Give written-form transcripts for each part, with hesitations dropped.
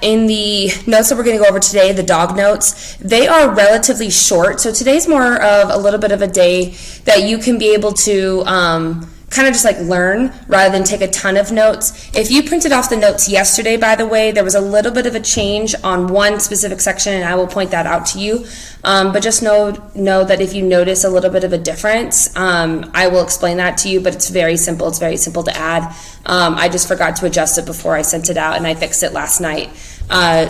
in the notes that we're going to go over today, the dog notes, they are relatively short. So today's more of a little bit of a day that you can be able to kind of just like learn rather than take a ton of notes. If you printed off the notes yesterday, by the way, there was a little bit of a change on one specific section, and I will point that out to you. But just know that if you notice a little bit of a difference, I will explain that to you, but it's very simple. It's very simple to add. I just forgot to adjust it before I sent it out, and I fixed it last night.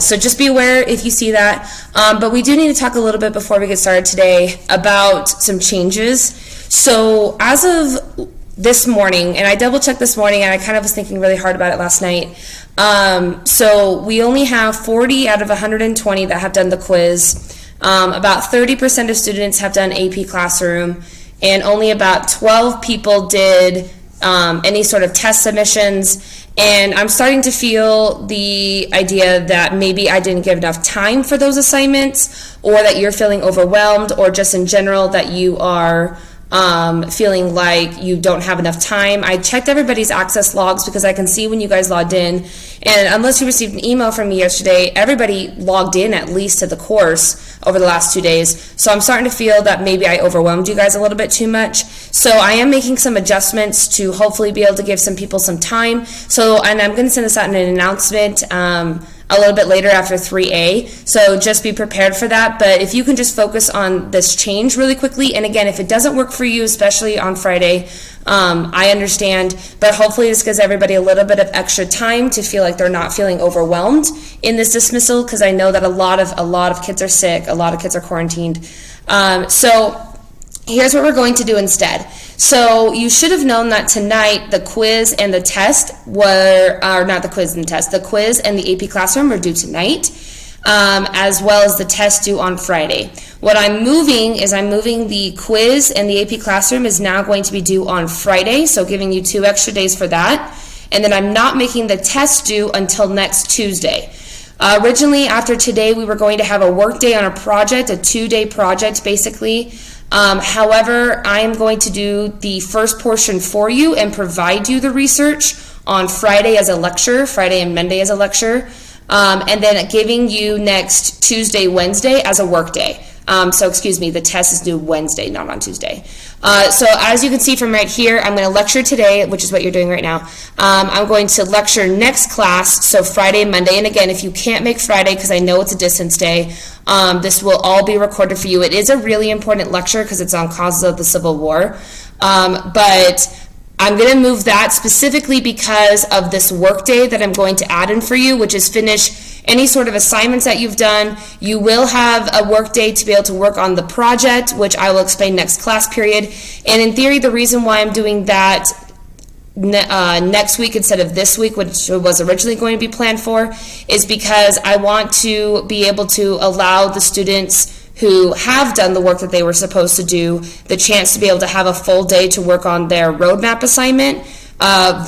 So just be aware if you see that. But we do need to talk a little bit before we get started today about some changes. So as of this morning, and I double checked this morning, and I kind of was thinking really hard about it last night. So we only have 40 out of 120 that have done the quiz. About 30% of students have done AP Classroom, and only about 12 people did any sort of test submissions. And I'm starting to feel the idea that maybe I didn't give enough time for those assignments, or that you're feeling overwhelmed, or just in general that you are feeling like you don't have enough time. I checked everybody's access logs because I can see when you guys logged in, and unless you received an email from me yesterday, everybody logged in at least to the course over the last 2 days. So I'm starting to feel that maybe I overwhelmed you guys a little bit too much. So I am making some adjustments to hopefully be able to give some people some time. And I'm going to send this out in an announcement a little bit later after 3A, so just be prepared for that. But if you can just focus on this change really quickly, and again, if it doesn't work for you, especially on Friday, I understand, but hopefully this gives everybody a little bit of extra time to feel like they're not feeling overwhelmed in this dismissal, because I know that a lot of kids are sick, a lot of kids are quarantined. So here's what we're going to do instead. So you should have known that tonight the quiz and the test the quiz and the AP Classroom are due tonight, as well as the test due on Friday. What I'm moving is the quiz and the AP Classroom is now going to be due on Friday, so giving you 2 extra days for that. And then I'm not making the test due until next Tuesday. Originally, after today, we were going to have a work day on a project, a 2-day project basically. However, I am going to do the first portion for you and provide you the research on Friday as a lecture, Friday and Monday as a lecture, and then giving you next Tuesday, Wednesday as a work day. So excuse me, the test is due Wednesday, not on Tuesday. So as you can see from right here, I'm going to lecture today, which is what you're doing right now. I'm going to lecture next class, so Friday and Monday. And again, if you can't make Friday, because I know it's a distance day, this will all be recorded for you. It is a really important lecture because it's on causes of the Civil War. But I'm going to move that specifically because of this work day that I'm going to add in for you, which is finish any sort of assignments that you've done. You will have a work day to be able to work on the project, which I will explain next class period. And in theory, the reason why I'm doing that next week instead of this week, which was originally going to be planned for, is because I want to be able to allow the students who have done the work that they were supposed to do the chance to be able to have a full day to work on their roadmap assignment,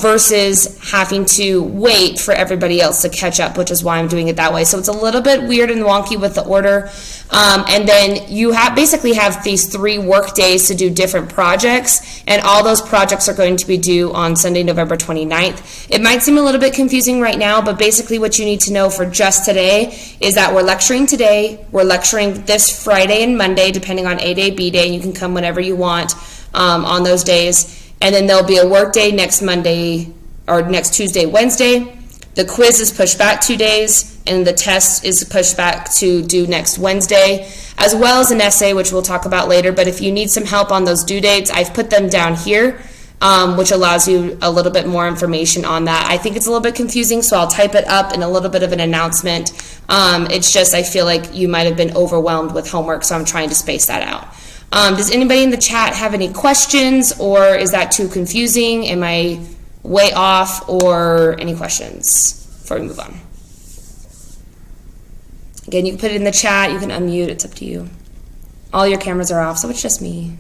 versus having to wait for everybody else to catch up, which is why I'm doing it that way. So it's a little bit weird and wonky with the order. And then you basically have these 3 work days to do different projects, and all those projects are going to be due on Sunday, November 29th. It might seem a little bit confusing right now, but basically what you need to know for just today is that we're lecturing today, we're lecturing this Friday and Monday, depending on A day, B day, and you can come whenever you want on those days. And then there'll be a work day next Monday, or next Tuesday, Wednesday. The quiz is pushed back 2 days, and the test is pushed back to due next Wednesday, as well as an essay, which we'll talk about later. But if you need some help on those due dates, I've put them down here, which allows you a little bit more information on that. I think it's a little bit confusing, so I'll type it up in a little bit of an announcement. It's just I feel like you might have been overwhelmed with homework, so I'm trying to space that out. Does anybody in the chat have any questions, or is that too confusing? Am I way off, or any questions before we move on? Again, you can put it in the chat, you can unmute, it's up to you. All your cameras are off, so it's just me.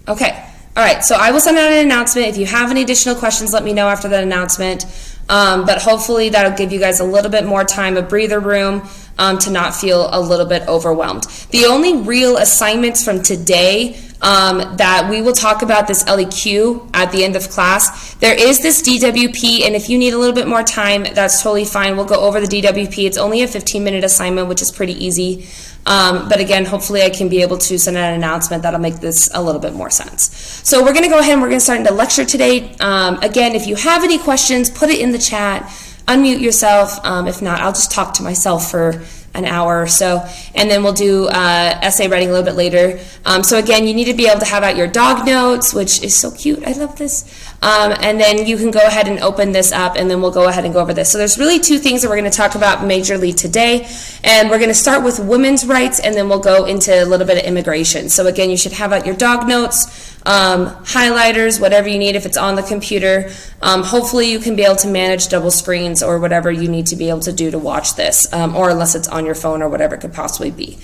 Okay, all right, so I will send out an announcement. If you have any additional questions, let me know after that announcement. But hopefully that'll give you guys a little bit more time, a breather room, to not feel a little bit overwhelmed. The only real assignments from today that we will talk about this LEQ at the end of class. There is this DWP, and if you need a little bit more time, that's totally fine. We'll go over the DWP. It's only a 15-minute assignment, which is pretty easy. But again, hopefully I can be able to send out an announcement that'll make this a little bit more sense. So we're going to go ahead and we're going to start into lecture today. Again, if you have any questions, put it in the chat. Unmute yourself. If not, I'll just talk to myself for an hour or so, and then we'll do essay writing a little bit later. So again, you need to be able to have out your dog notes, which is so cute. I love this. And then you can go ahead and open this up, and then we'll go ahead and go over this. So there's really two things that we're going to talk about majorly today, and we're going to start with women's rights, and then we'll go into a little bit of immigration. So again, you should have out your dog notes, highlighters, whatever you need if it's on the computer. Hopefully you can be able to manage double screens or whatever you need to be able to do to watch this, or unless it's on your phone or whatever it could possibly be.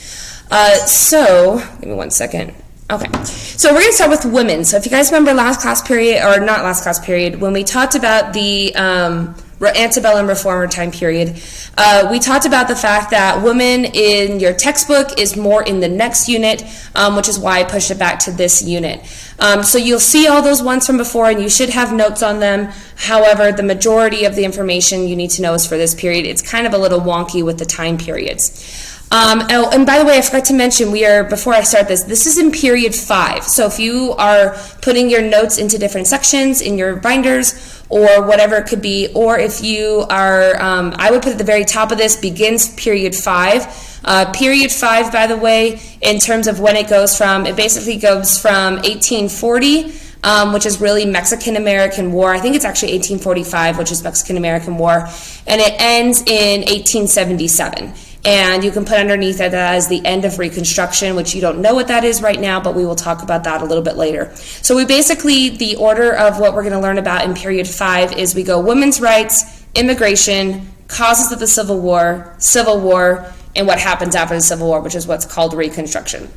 So give me one second. Okay, so we're going to start with women. So if you guys remember last class period, or not last class period, when we talked about the antebellum reformer time period, we talked about the fact that women in your textbook is more in the next unit, which is why I pushed it back to this unit. So you'll see all those ones from before, and you should have notes on them. However, the majority of the information you need to know is for this period. It's kind of a little wonky with the time periods. Oh, and by the way, I forgot to mention, before I start this is in period 5. So if you are putting your notes into different sections in your binders or whatever it could be, or if you are, I would put at the very top of this, begins period 5. Period 5, by the way, in terms of when it basically goes from 1840, which is really Mexican-American War. I think it's actually 1845, which is Mexican-American War, and it ends in 1877. And you can put underneath that as the end of Reconstruction, which you don't know what that is right now, but we will talk about that a little bit later. So the order of what we're going to learn about in period 5 is we go women's rights, immigration, causes of the Civil War, and what happens after the Civil War, which is what's called Reconstruction.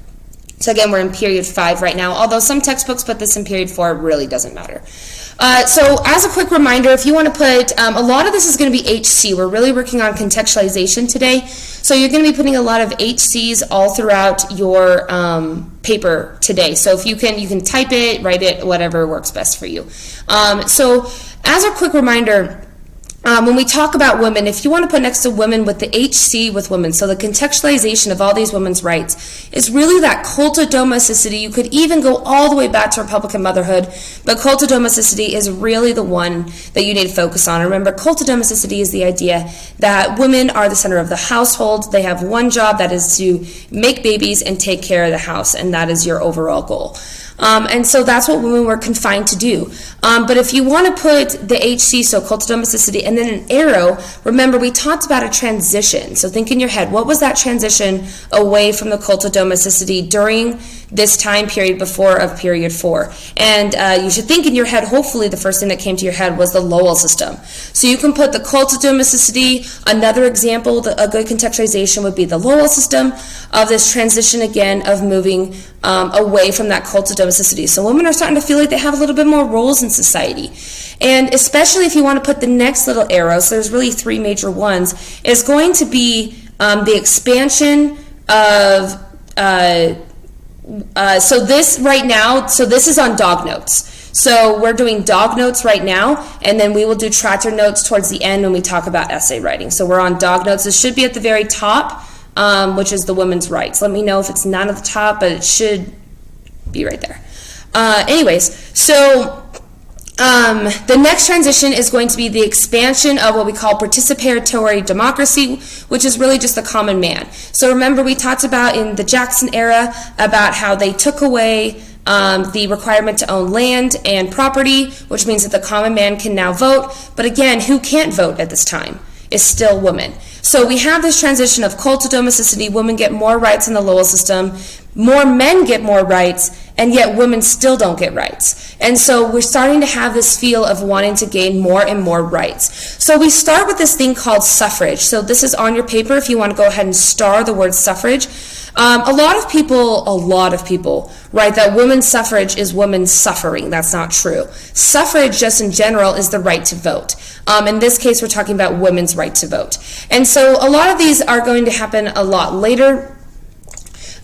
So again, we're in period 5 right now. Although some textbooks put this in period 4, it really doesn't matter. So as a quick reminder, if you want to put, a lot of this is going to be HC. We're really working on contextualization today. So you're going to be putting a lot of HCs all throughout your paper today. So if you can type it, write it, whatever works best for you. So as a quick reminder, when we talk about women, if you want to put next to women with the HC with women, so the contextualization of all these women's rights is really that cult of domesticity. You could even go all the way back to Republican motherhood, but cult of domesticity is really the one that you need to focus on. Remember, cult of domesticity is the idea that women are the center of the household. They have one job, that is to make babies and take care of the house, and that is your overall goal. And so that's what women were confined to do. But if you want to put the HC, so cult of domesticity, and then an arrow, remember we talked about a transition. So think in your head, what was that transition away from the cult of domesticity during this time period before of period 4? And you should think in your head, hopefully the first thing that came to your head was the Lowell system. So you can put the cult of domesticity. Another example, a good contextualization would be the Lowell system of this transition again of moving away from that cult of domesticity. So women are starting to feel like they have a little bit more roles in society. And especially if you want to put the next little arrow, so there's really 3 major ones, is going to be the expansion of, so this is on dog notes. So we're doing dog notes right now, and then we will do tractor notes towards the end when we talk about essay writing. So we're on dog notes. This should be at the very top, which is the women's rights. Let me know if it's not at the top, but it should be right there. Anyways, so the next transition is going to be the expansion of what we call participatory democracy, which is really just the common man. So remember, we talked about in the Jackson era about how they took away the requirement to own land and property, which means that the common man can now vote. But again, who can't vote at this time is still women. So we have this transition of cult of domesticity. Women get more rights in the Lowell system. More men get more rights, and yet women still don't get rights. And so we're starting to have this feel of wanting to gain more and more rights. So we start with this thing called suffrage. So this is on your paper if you want to go ahead and star the word suffrage. A lot of people write that women's suffrage is women's suffering. That's not true. Suffrage, just in general, is the right to vote. In this case, we're talking about women's right to vote. And so a lot of these are going to happen a lot later.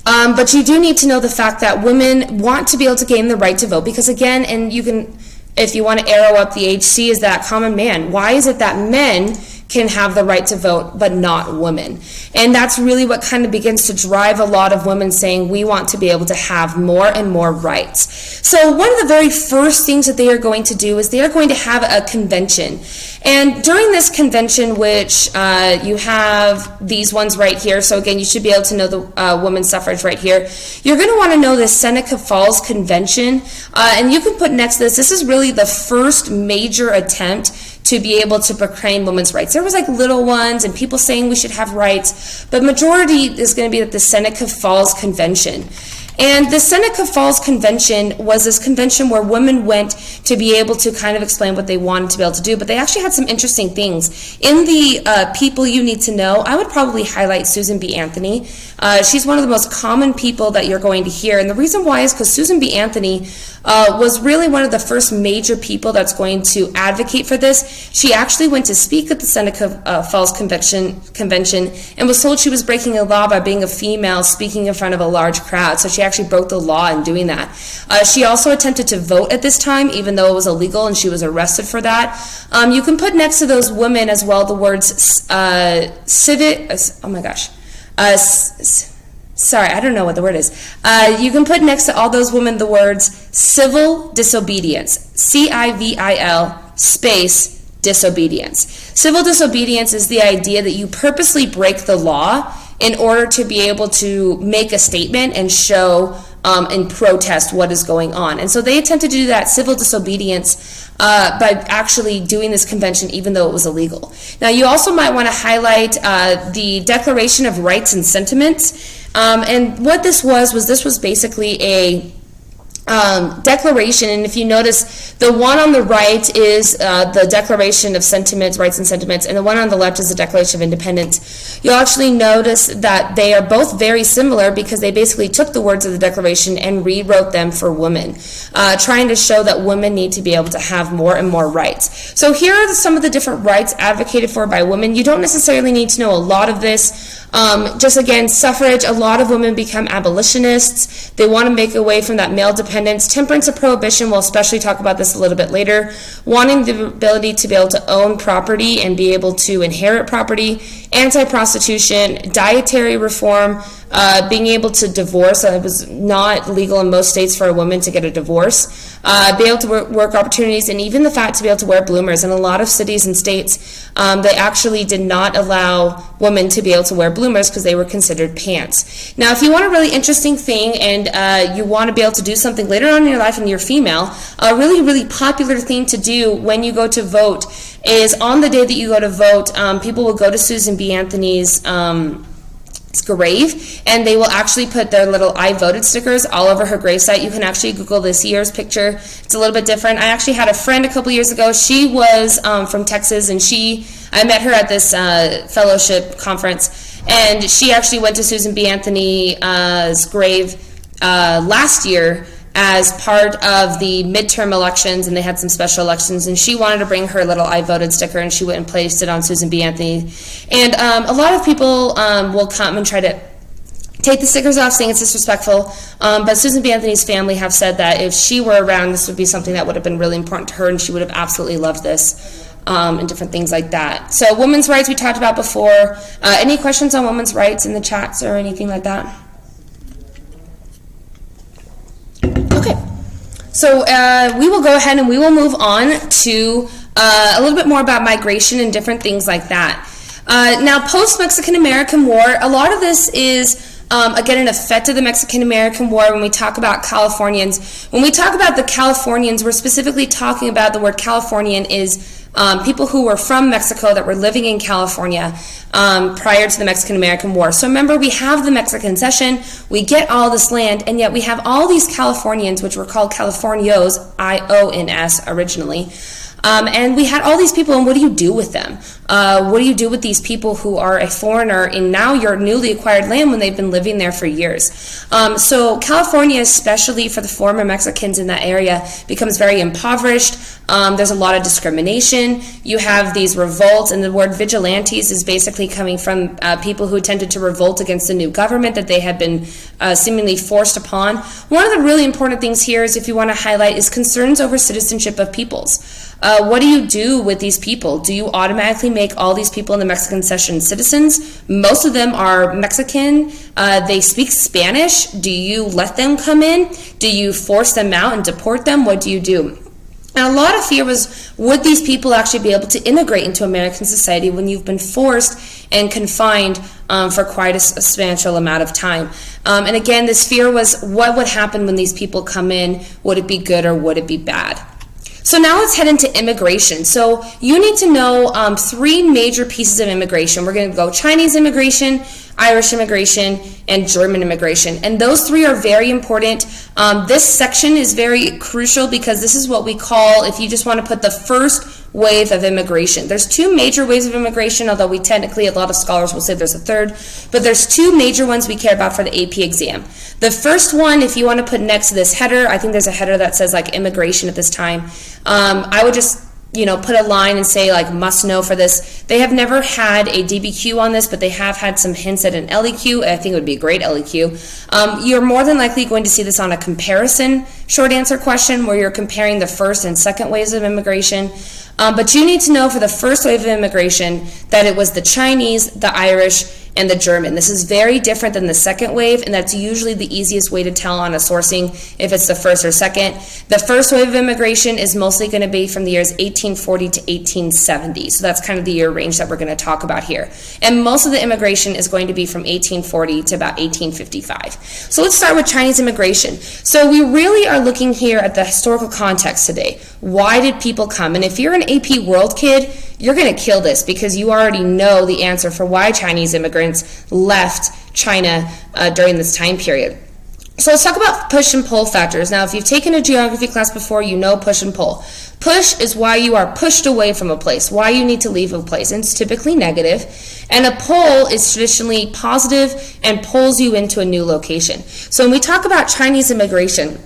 But you do need to know the fact that women want to be able to gain the right to vote, because again, and you can, if you want to arrow up the HC, is that common man. Why is it that men can have the right to vote but not women? And that's really what kind of begins to drive a lot of women saying we want to be able to have more and more rights. So one of the very first things that they are going to do is they are going to have a convention. And during this convention, which you have these ones right here, so again, you should be able to know the women's suffrage right here. You're going to want to know the Seneca Falls Convention, and you can put next to this is really the first major attempt to be able to proclaim women's rights. There was like little ones and people saying we should have rights, but majority is going to be at the Seneca Falls Convention. And the Seneca Falls Convention was this convention where women went to be able to kind of explain what they wanted to be able to do, but they actually had some interesting things. In the people you need to know, I would probably highlight Susan B. Anthony. She's one of the most common people that you're going to hear, and the reason why is because Susan B. Anthony was really one of the first major people that's going to advocate for this. She actually went to speak at the Seneca Falls Convention and was told she was breaking a law by being a female speaking in front of a large crowd. So she actually broke the law in doing that. She also attempted to vote at this time, even though it was illegal, and she was arrested for that. You can put next to those women as well the words sorry, I don't know what the word is. You can put next to all those women the words civil disobedience, CIVIL space disobedience. Civil disobedience is the idea that you purposely break the law in order to be able to make a statement and show and protest what is going on. And so they attempted to do that civil disobedience by actually doing this convention even though it was illegal. Now you also might want to highlight the Declaration of Rights and Sentiments. And what this was basically a declaration, and if you notice, the one on the right is the Declaration of Sentiments, Rights and Sentiments, and the one on the left is the Declaration of Independence. You'll actually notice that they are both very similar because they basically took the words of the Declaration and rewrote them for women, trying to show that women need to be able to have more and more rights. So here are some of the different rights advocated for by women. You don't necessarily need to know a lot of this. Just again, suffrage, a lot of women become abolitionists. They want to make away from that male dependence. Temperance and prohibition, we'll especially talk about this a little bit later. Wanting the ability to be able to own property and be able to inherit property. Anti-prostitution, dietary reform, being able to divorce. It was not legal in most states for a woman to get a divorce. Be able to work opportunities, and even the fact to be able to wear bloomers. In a lot of cities and states, they actually did not allow women to be able to wear bloomers because they were considered pants. Now, if you want a really interesting thing and you want to be able to do something later on in your life and you're female, a really, really popular thing to do when you go to vote is on the day that you go to vote, people will go to Susan B. Anthony's grave, and they will actually put their little I voted stickers all over her gravesite. You can actually Google this year's picture. It's a little bit different. I actually had a friend a couple years ago. She was from Texas, and I met her at this fellowship conference, and she actually went to Susan B. Anthony's grave last year as part of the midterm elections, and they had some special elections, and she wanted to bring her little I voted sticker, and she went and placed it on Susan B. Anthony. And a lot of people will come and try to take the stickers off, saying it's disrespectful, but Susan B. Anthony's family have said that if she were around, this would be something that would have been really important to her, and she would have absolutely loved this, and different things like that. So women's rights we talked about before. Any questions on women's rights in the chats or anything like that? Okay, so we will go ahead and we will move on to a little bit more about migration and different things like that. Now, post-Mexican-American War, a lot of this is, again, an effect of the Mexican-American War when we talk about Californians. When we talk about the Californians, we're specifically talking about the word Californian is people who were from Mexico that were living in California prior to the Mexican-American War. So remember, we have the Mexican cession, we get all this land, and yet we have all these Californians, which were called Californios, I-O-N-S originally. And we had all these people, and what do you do with them? What do you do with these people who are a foreigner in now your newly acquired land when they've been living there for years? So California, especially for the former Mexicans in that area, becomes very impoverished. There's a lot of discrimination. You have these revolts, and the word vigilantes is basically coming from people who tended to revolt against the new government that they had been seemingly forced upon. One of the really important things here is, if you want to highlight, is concerns over citizenship of peoples. What do you do with these people? Do you automatically make all these people in the Mexican cession citizens? Most of them are Mexican. They speak Spanish. Do you let them come in? Do you force them out and deport them? What do you do? And a lot of fear was, would these people actually be able to integrate into American society when you've been forced and confined for quite a substantial amount of time? And again, this fear was, what would happen when these people come in? Would it be good or would it be bad? So now let's head into immigration. So you need to know 3 major pieces of immigration. We're going to go Chinese immigration, Irish immigration, and German immigration. And those 3 are very important. This section is very crucial because this is what we call, if you just want to put the first wave of immigration. There's 2 major waves of immigration, although we technically, a lot of scholars will say there's a third, but there's 2 major ones we care about for the AP exam. The first one, if you want to put next to this header, I think there's a header that says like immigration at this time. I would just put a line and say like must know for this. They have never had a DBQ on this, but they have had some hints at an LEQ. I think it would be a great LEQ. You're more than likely going to see this on a comparison short answer question where you're comparing the first and second waves of immigration. But you need to know for the first wave of immigration that it was the Chinese, the Irish, and the German. This is very different than the second wave, and that's usually the easiest way to tell on a sourcing if it's the first or second. The first wave of immigration is mostly going to be from the years 1840 to 1870. So that's kind of the year range that we're going to talk about here. And most of the immigration is going to be from 1840 to about 1855. So let's start with Chinese immigration. So we really are looking here at the historical context today. Why did people come? And if you're an AP World kid, you're going to kill this because you already know the answer for why Chinese immigrants left China during this time period. So let's talk about push and pull factors. Now, if you've taken a geography class before, you know push and pull. Push is why you are pushed away from a place, why you need to leave a place, and it's typically negative. And a pull is traditionally positive and pulls you into a new location. So when we talk about Chinese immigration,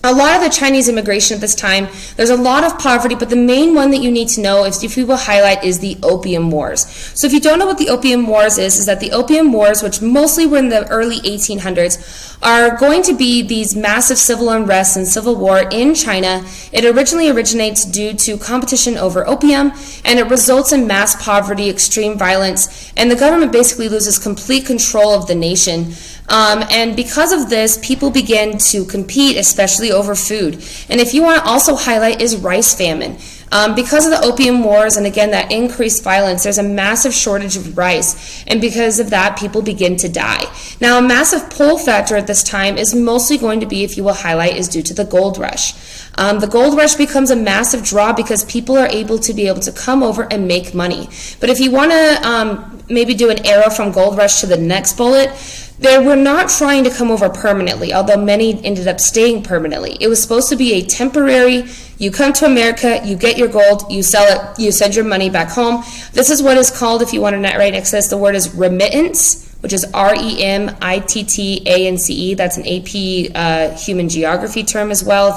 a lot of the Chinese immigration at this time, there's a lot of poverty, but the main one that you need to know, if we will highlight, is the Opium Wars. So if you don't know what the Opium Wars is that the Opium Wars, which mostly were in the early 1800s, are going to be these massive civil unrest and civil war in China. It originally originates due to competition over opium, and it results in mass poverty, extreme violence, and the government basically loses complete control of the nation. And because of this, people begin to compete, especially over food. And if you want to also highlight is rice famine. Because of the Opium Wars and again that increased violence, there's a massive shortage of rice, and because of that, people begin to die. Now, a massive pull factor at this time is mostly going to be, if you will highlight, is due to the gold rush. The gold rush becomes a massive draw because people are able to come over and make money. But if you want to maybe do an arrow from gold rush to the next bullet, they were not trying to come over permanently, although many ended up staying permanently. It was supposed to be a temporary, you come to America, you get your gold, you sell it, you send your money back home. This is what is called, if you want to write next to this, the word is remittance, which is REMITTANCE. That's an AP human geography term as well,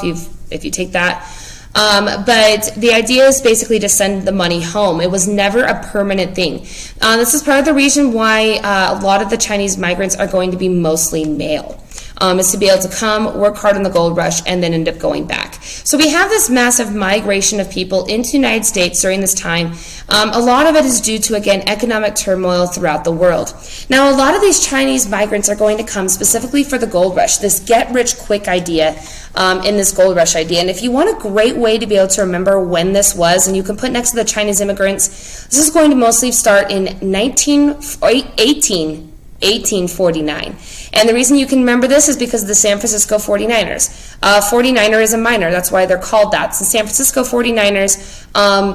if you take that. But the idea is basically to send the money home. It was never a permanent thing. This is part of the reason why a lot of the Chinese migrants are going to be mostly male. Is to be able to come, work hard on the gold rush, and then end up going back. So we have this massive migration of people into the United States during this time. A lot of it is due to, again, economic turmoil throughout the world. Now, a lot of these Chinese migrants are going to come specifically for the gold rush, this get-rich-quick idea in this gold rush idea. And if you want a great way to be able to remember when this was, and you can put next to the Chinese immigrants, this is going to mostly start in 1849. And the reason you can remember this is because of the San Francisco 49ers. 49er is a minor, that's why they're called that. So San Francisco 49ers,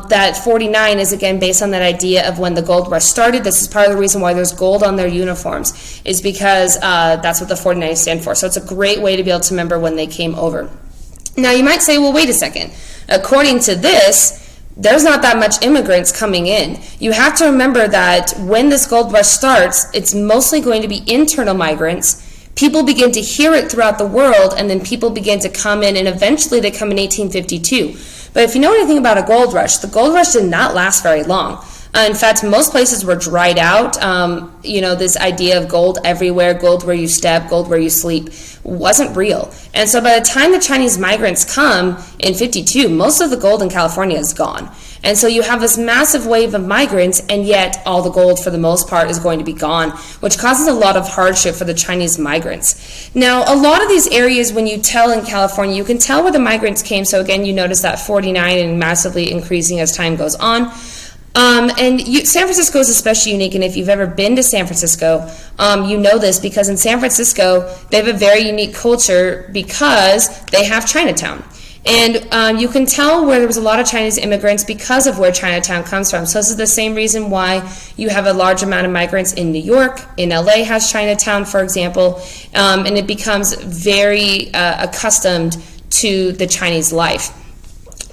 that 49 is again based on that idea of when the gold rush started. This is part of the reason why there's gold on their uniforms, is because that's what the 49ers stand for. So it's a great way to be able to remember when they came over. Now you might say, well, wait a second. According to this, there's not that much immigrants coming in. You have to remember that when this gold rush starts, it's mostly going to be internal migrants. People begin to hear it throughout the world, and then people begin to come in, and eventually they come in 1852. But if you know anything about a gold rush, the gold rush did not last very long. In fact, most places were dried out. This idea of gold everywhere, gold where you step, gold where you sleep, wasn't real. And so by the time the Chinese migrants come in 52, most of the gold in California is gone. And so you have this massive wave of migrants, and yet all the gold for the most part is going to be gone, which causes a lot of hardship for the Chinese migrants. Now, a lot of these areas, when you tell in California, you can tell where the migrants came. So again, you notice that 49 and massively increasing as time goes on. San Francisco is especially unique, and if you've ever been to San Francisco, you know this, because in San Francisco, they have a very unique culture because they have Chinatown. And you can tell where there was a lot of Chinese immigrants because of where Chinatown comes from. So this is the same reason why you have a large amount of migrants in New York. In LA has Chinatown, for example, and it becomes very accustomed to the Chinese life.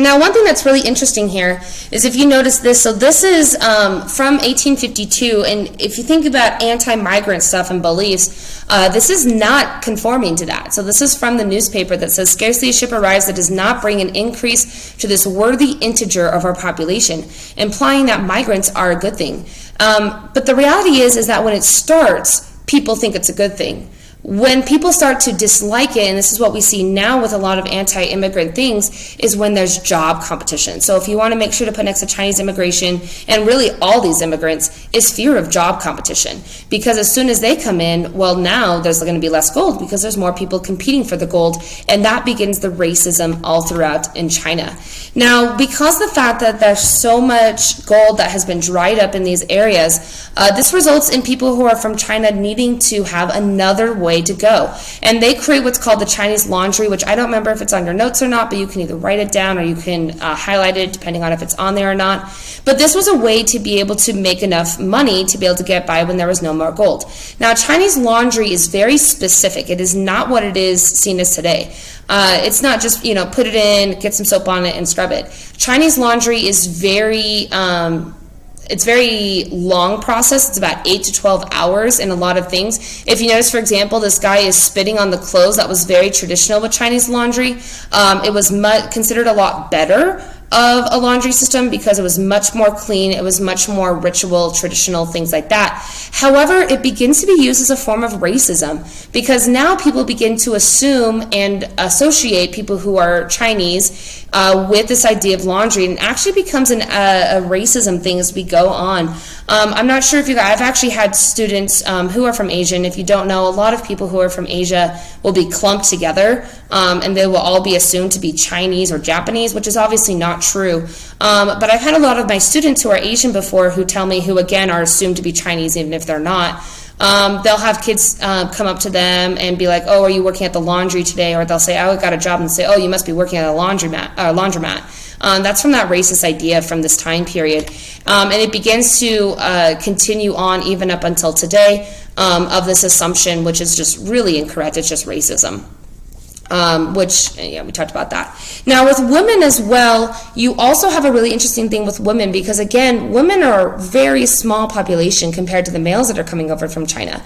Now, one thing that's really interesting here is if you notice this, so this is from 1852, and if you think about anti-migrant stuff and beliefs, this is not conforming to that. So this is from the newspaper that says, "Scarcely a ship arrives that does not bring an increase to this worthy integer of our population," implying that migrants are a good thing. But the reality is that when it starts, people think it's a good thing. When people start to dislike it, and this is what we see now with a lot of anti-immigrant things, is when there's job competition. So if you want to make sure to put next to Chinese immigration, and really all these immigrants, is fear of job competition. Because as soon as they come in, well, now there's going to be less gold because there's more people competing for the gold, and that begins the racism all throughout in China. Now, because the fact that there's so much gold that has been dried up in these areas, this results in people who are from China needing to have another way to go. And they create what's called the Chinese laundry, which I don't remember if it's on your notes or not, but you can either write it down or you can highlight it depending on if it's on there or not. But this was a way to be able to make enough money to be able to get by when there was no more gold. Now, Chinese laundry is very specific. It is not what it is seen as today. It's not just, put it in, get some soap on it, and scrub it. Chinese laundry is it's very long process. It's about 8 to 12 hours in a lot of things. If you notice, for example, this guy is spitting on the clothes. That was very traditional with Chinese laundry. It was considered a lot better of a laundry system because it was much more clean, it was much more ritual, traditional, things like that. However, it begins to be used as a form of racism because now people begin to assume and associate people who are Chinese with this idea of laundry, and it actually becomes a racism thing as we go on. I'm not sure if you guys, I've actually had students who are from Asia, and if you don't know, a lot of people who are from Asia will be clumped together, and they will all be assumed to be Chinese or Japanese, which is obviously not true. But I've had a lot of my students who are Asian before who tell me, who again are assumed to be Chinese even if they're not. They'll have kids come up to them and be like, "Oh, are you working at the laundry today?" Or they'll say, "I got a job," and say, "Oh, you must be working at a laundromat." That's from that racist idea from this time period. And it begins to continue on even up until today of this assumption, which is just really incorrect. It's just racism. We talked about that. Now, with women as well, you also have a really interesting thing with women because, again, women are a very small population compared to the males that are coming over from China.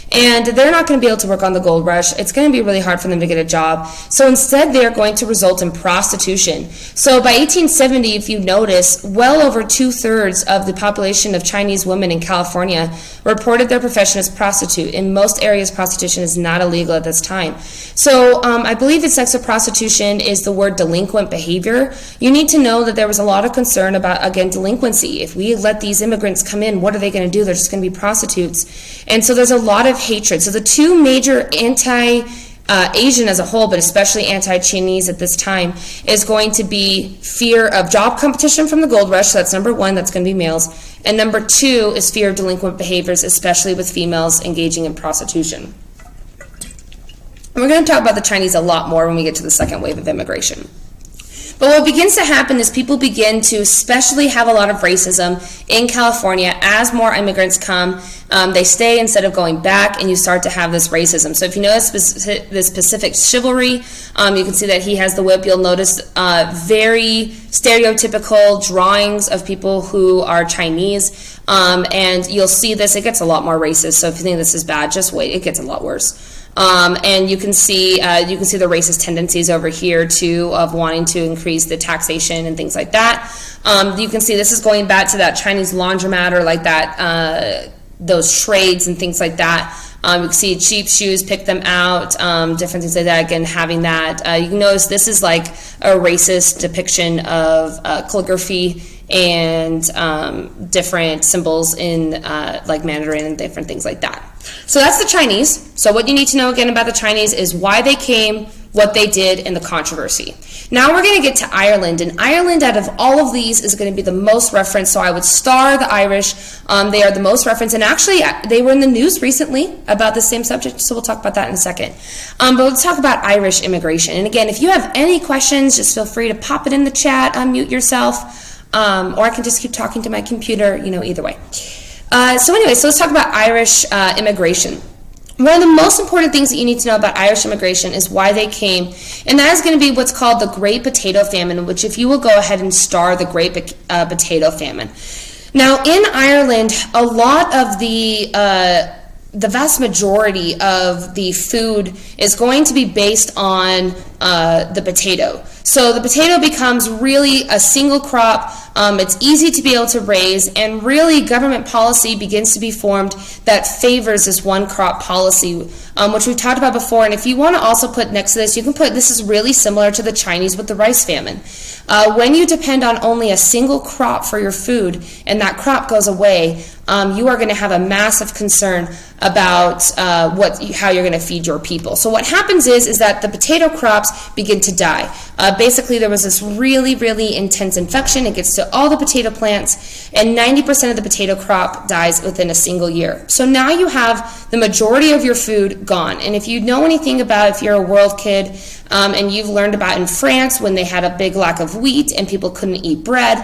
And they're not going to be able to work on the gold rush. It's going to be really hard for them to get a job. So instead, they're going to result in prostitution. So by 1870, if you notice, well over 2/3 of the population of Chinese women in California reported their profession as prostitute. In most areas, prostitution is not illegal at this time. So I believe the sex of prostitution is the word delinquent behavior. You need to know that there was a lot of concern about, again, delinquency. If we let these immigrants come in, what are they going to do? They're just going to be prostitutes. And so there's a lot of hatred. So the two major anti-Asian as a whole, but especially anti-Chinese at this time, is going to be fear of job competition from the gold rush. So that's number one, that's going to be males. And number two is fear of delinquent behaviors, especially with females engaging in prostitution. And we're going to talk about the Chinese a lot more when we get to the second wave of immigration. But what begins to happen is people begin to especially have a lot of racism in California as more immigrants come. They stay instead of going back, and you start to have this racism. So if you notice this Pacific chivalry, you can see that he has the whip. You'll notice very stereotypical drawings of people who are Chinese, and you'll see this. It gets a lot more racist, so if you think this is bad, just wait. It gets a lot worse. And you can see the racist tendencies over here too, of wanting to increase the taxation and things like that. You can see this is going back to that Chinese laundromat, or like that those trades and things like that. You can see cheap shoes, pick them out, different things like that. Again, having that. You can notice this is like a racist depiction of calligraphy and different symbols in like Mandarin and different things like that. So that's the Chinese. So what you need to know again about the Chinese is why they came, what they did, and the controversy. Now we're going to get to Ireland, and Ireland out of all of these is going to be the most referenced, so I would star the Irish. They are the most referenced, and actually they were in the news recently about the same subject, so we'll talk about that in a second. But let's talk about Irish immigration. And again, if you have any questions, just feel free to pop it in the chat, unmute yourself, or I can just keep talking to my computer, either way. So let's talk about Irish immigration. One of the most important things that you need to know about Irish immigration is why they came, and that is going to be what's called the Great Potato Famine, which if you will go ahead and star the Great Potato Famine. Now, in Ireland, a lot of the vast majority of the food is going to be based on the potato. So the potato becomes really a single crop. It's easy to be able to raise, and really government policy begins to be formed that favors this one crop policy, which we've talked about before. And if you want to also put next to this, you can put this is really similar to the Chinese with the rice famine. When you depend on only a single crop for your food and that crop goes away, you are going to have a massive concern about how you're going to feed your people. So what happens is that the potato crops begin to die. Basically, there was this really, really intense infection. It gets to all the potato plants, and 90% of the potato crop dies within a single year. So now you have the majority of your food gone. And if you know anything about, if you're a world kid, and you've learned about in France when they had a big lack of wheat and people couldn't eat bread,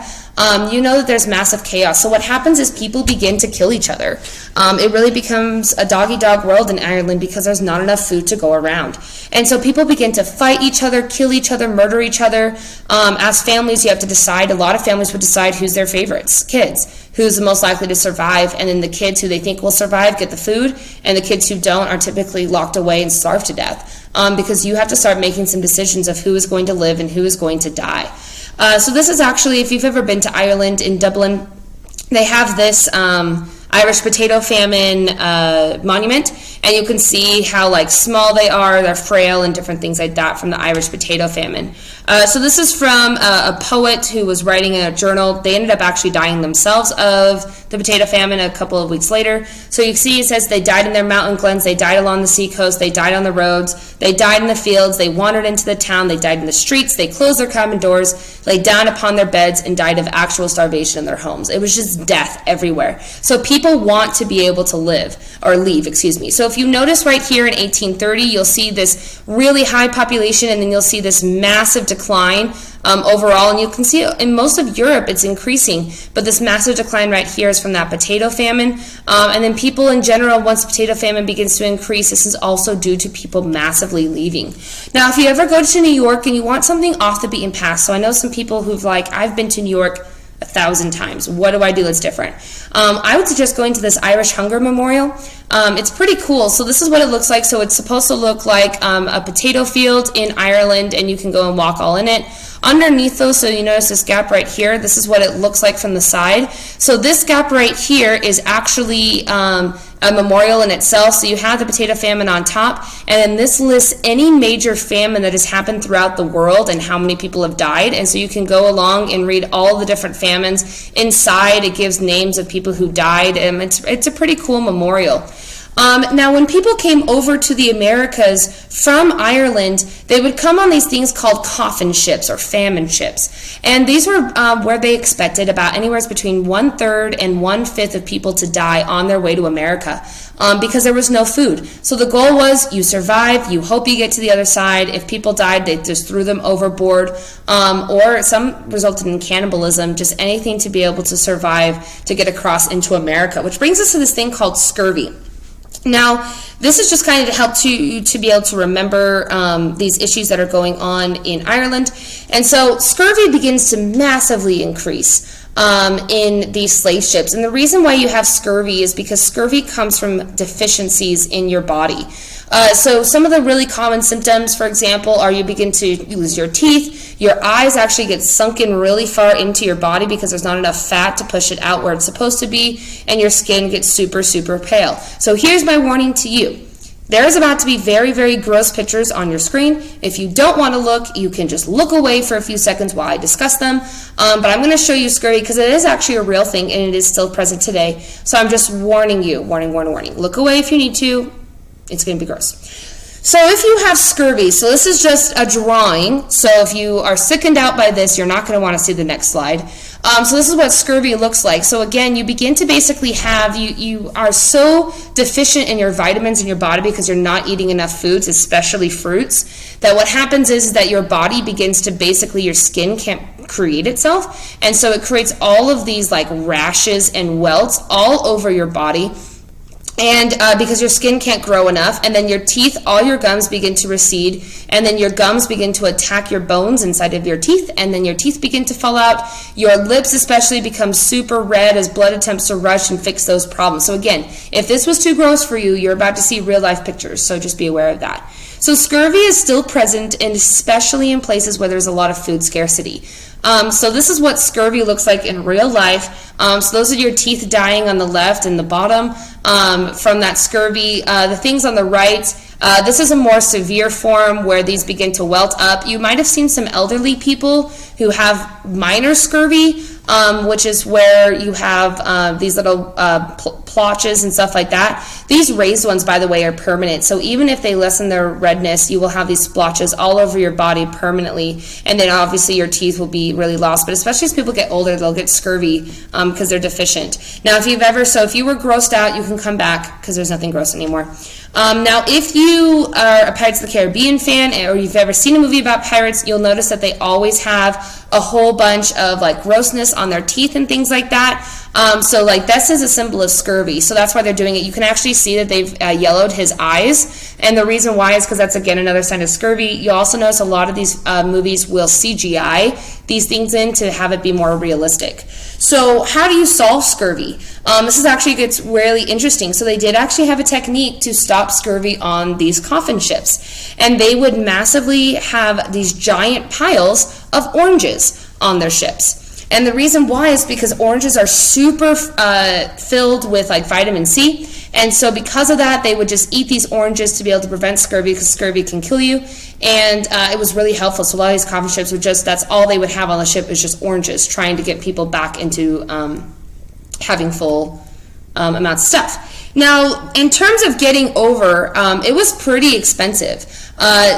you know that there's massive chaos. So what happens is people begin to kill each other. It really becomes a dog-eat-dog world in Ireland because there's not enough food to go around. And so people begin to fight each other, kill each other, murder each other. As families, you have to decide. A lot of families would decide who's their favorites, kids, who's the most likely to survive. And then the kids who they think will survive get the food, and the kids who don't are typically locked away and starved to death. Because you have to start making some decisions of who is going to live and who is going to die. So this is actually, if you've ever been to Ireland, in Dublin, they have this Irish potato famine monument, and you can see how small they are, they're frail, and different things like that from the Irish potato famine. So this is from a poet who was writing in a journal. They ended up actually dying themselves of the potato famine a couple of weeks later. So you see it says they died in their mountain glens, they died along the seacoast, they died on the roads, they died in the fields, they wandered into the town, they died in the streets, they closed their cabin doors, lay down upon their beds, and died of actual starvation in their homes. It was just death everywhere. So people want to be able to leave. So if you notice right here in 1830, you'll see this really high population, and then you'll see this massive decline overall, and you can see in most of Europe it's increasing, but this massive decline right here is from that potato famine. And then people in general, once potato famine begins to increase, this is also due to people massively leaving. Now, if you ever go to New York and you want something off the beaten path, so I know some people who've I've been to New York 1,000 times. What do I do that's different? I would suggest going to this Irish Hunger Memorial. It's pretty cool. So this is what it looks like. So it's supposed to look like a potato field in Ireland, and you can go and walk all in it. Underneath those, so you notice this gap right here, this is what it looks like from the side. So this gap right here is actually a memorial in itself. So you have the potato famine on top, and then this lists any major famine that has happened throughout the world and how many people have died. And so you can go along and read all the different famines. Inside, it gives names of people who died, and it's a pretty cool memorial. Now, when people came over to the Americas from Ireland, they would come on these things called coffin ships or famine ships. And these were where they expected about anywhere between 1/3 and 1/5 of people to die on their way to America because there was no food. So the goal was you survive, you hope you get to the other side. If people died, they just threw them overboard, or some resulted in cannibalism, just anything to be able to survive to get across into America, which brings us to this thing called scurvy. Now, this is just kind of to help you to be able to remember these issues that are going on in Ireland. And so scurvy begins to massively increase in these slave ships. And the reason why you have scurvy is because scurvy comes from deficiencies in your body. So some of the really common symptoms, for example, are you begin to lose your teeth, your eyes actually get sunken really far into your body because there's not enough fat to push it out where it's supposed to be, and your skin gets super, super pale. So here's my warning to you. There's about to be very, very gross pictures on your screen. If you don't want to look, you can just look away for a few seconds while I discuss them. But I'm going to show you scurvy because it is actually a real thing and it is still present today. So I'm just warning you. Warning, warning, warning. Look away if you need to. It's going to be gross. So if you have scurvy, so this is just a drawing. So if you are sickened out by this, you're not going to want to see the next slide. So this is what scurvy looks like. So again, you begin to basically have, you are so deficient in your vitamins in your body because you're not eating enough foods, especially fruits, that what happens is that your body begins to basically, your skin can't create itself. And so it creates all of these like rashes and welts all over your body. And because your skin can't grow enough, and then your teeth, all your gums begin to recede, and then your gums begin to attack your bones inside of your teeth, and then your teeth begin to fall out. Your lips especially become super red as blood attempts to rush and fix those problems. So again, if this was too gross for you, you're about to see real life pictures, so just be aware of that. So scurvy is still present, and especially in places where there's a lot of food scarcity. So this is what scurvy looks like in real life. So those are your teeth dying on the left and the bottom from that scurvy. The things on the right, this is a more severe form where these begin to welt up. You might have seen some elderly people who have minor scurvy, which is where you have these little plotches and stuff like that. These raised ones, by the way, are permanent. So even if they lessen their redness, you will have these splotches all over your body permanently. And then obviously your teeth will be really lost. But especially as people get older, they'll get scurvy because they're deficient. Now, if you were grossed out, you can come back because there's nothing gross anymore. Now, if you are a Pirates of the Caribbean fan or you've ever seen a movie about pirates, you'll notice that they always have a whole bunch of like grossness on their teeth and things like that. So like this is a symbol of scurvy. So that's why they're doing it. You can actually see that they've yellowed his eyes. And the reason why is because that's, again, another sign of scurvy. You also notice a lot of these movies will CGI these things in to have it be more realistic. So how do you solve scurvy? This is actually gets really interesting. So they did actually have a technique to stop scurvy on these coffin ships. And they would massively have these giant piles of oranges on their ships. And the reason why is because oranges are super filled with like vitamin C. And so because of that, they would just eat these oranges to be able to prevent scurvy because scurvy can kill you. And it was really helpful. So a lot of these coffin ships would just, that's all they would have on the ship is just oranges, trying to get people back into having full amounts of stuff. Now, in terms of getting over, it was pretty expensive.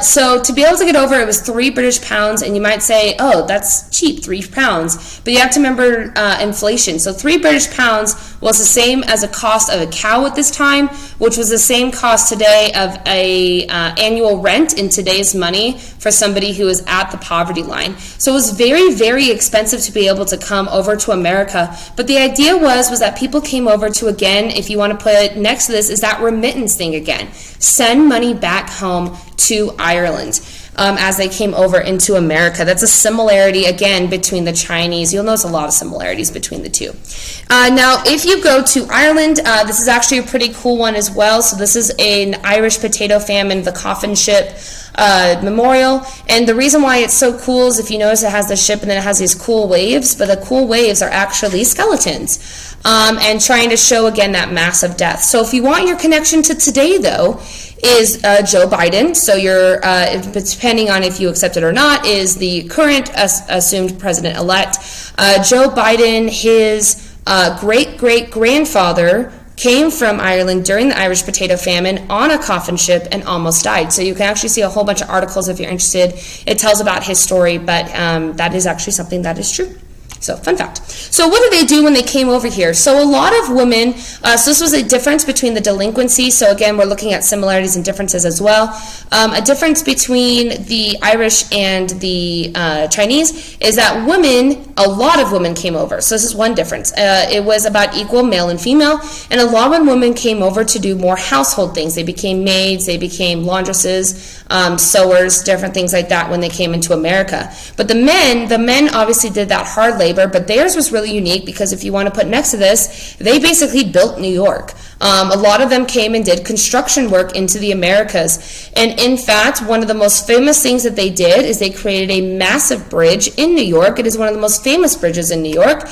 So to be able to get over, it was 3 British pounds, and you might say, oh, that's cheap, 3 pounds. But you have to remember inflation. So 3 British pounds was the same as a cost of a cow at this time, which was the same cost today of a annual rent in today's money for somebody who is at the poverty line. So it was very, very expensive to be able to come over to America. But the idea was that people came over to, again, if you want to put next to this, is that remittance thing again. Send money back home to Ireland as they came over into America. That's a similarity, again, between the Chinese. You'll notice a lot of similarities between the two. Now, if you go to Ireland, this is actually a pretty cool one as well. So this is an Irish potato famine, the coffin ship memorial. And the reason why it's so cool is if you notice it has the ship and then it has these cool waves, but the cool waves are actually skeletons. And trying to show, again, that massive death. So if you want your connection to today, though, is Joe Biden. So you're, depending on if you accept it or not, is the current assumed president-elect. Joe Biden, his great-great-grandfather came from Ireland during the Irish potato famine on a coffin ship and almost died. So you can actually see a whole bunch of articles if you're interested. It tells about his story, but that is actually something that is true. So, fun fact. So, what did they do when they came over here? So, a lot of women, so this was a difference between the delinquency. So, again, we're looking at similarities and differences as well. A difference between the Irish and the Chinese is that women, a lot of women came over. So, this is one difference. It was about equal male and female. And a lot of women came over to do more household things. They became maids, they became laundresses, sewers, different things like that when they came into America. But the men obviously did that hard labor, but theirs was really unique because if you want to put next to this, they basically built New York. A lot of them came and did construction work into the Americas. And in fact, one of the most famous things that they did is they created a massive bridge in New York. It is one of the most famous bridges in New York.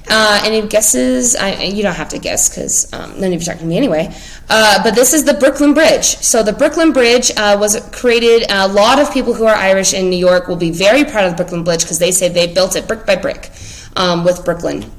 And it guesses, you don't have to guess because none of you are talking to me anyway, but this is the Brooklyn Bridge. So the Brooklyn Bridge was created, a lot of people who are Irish in New York will be very proud of the Brooklyn Bridge because they say they built it brick by brick with Brooklyn.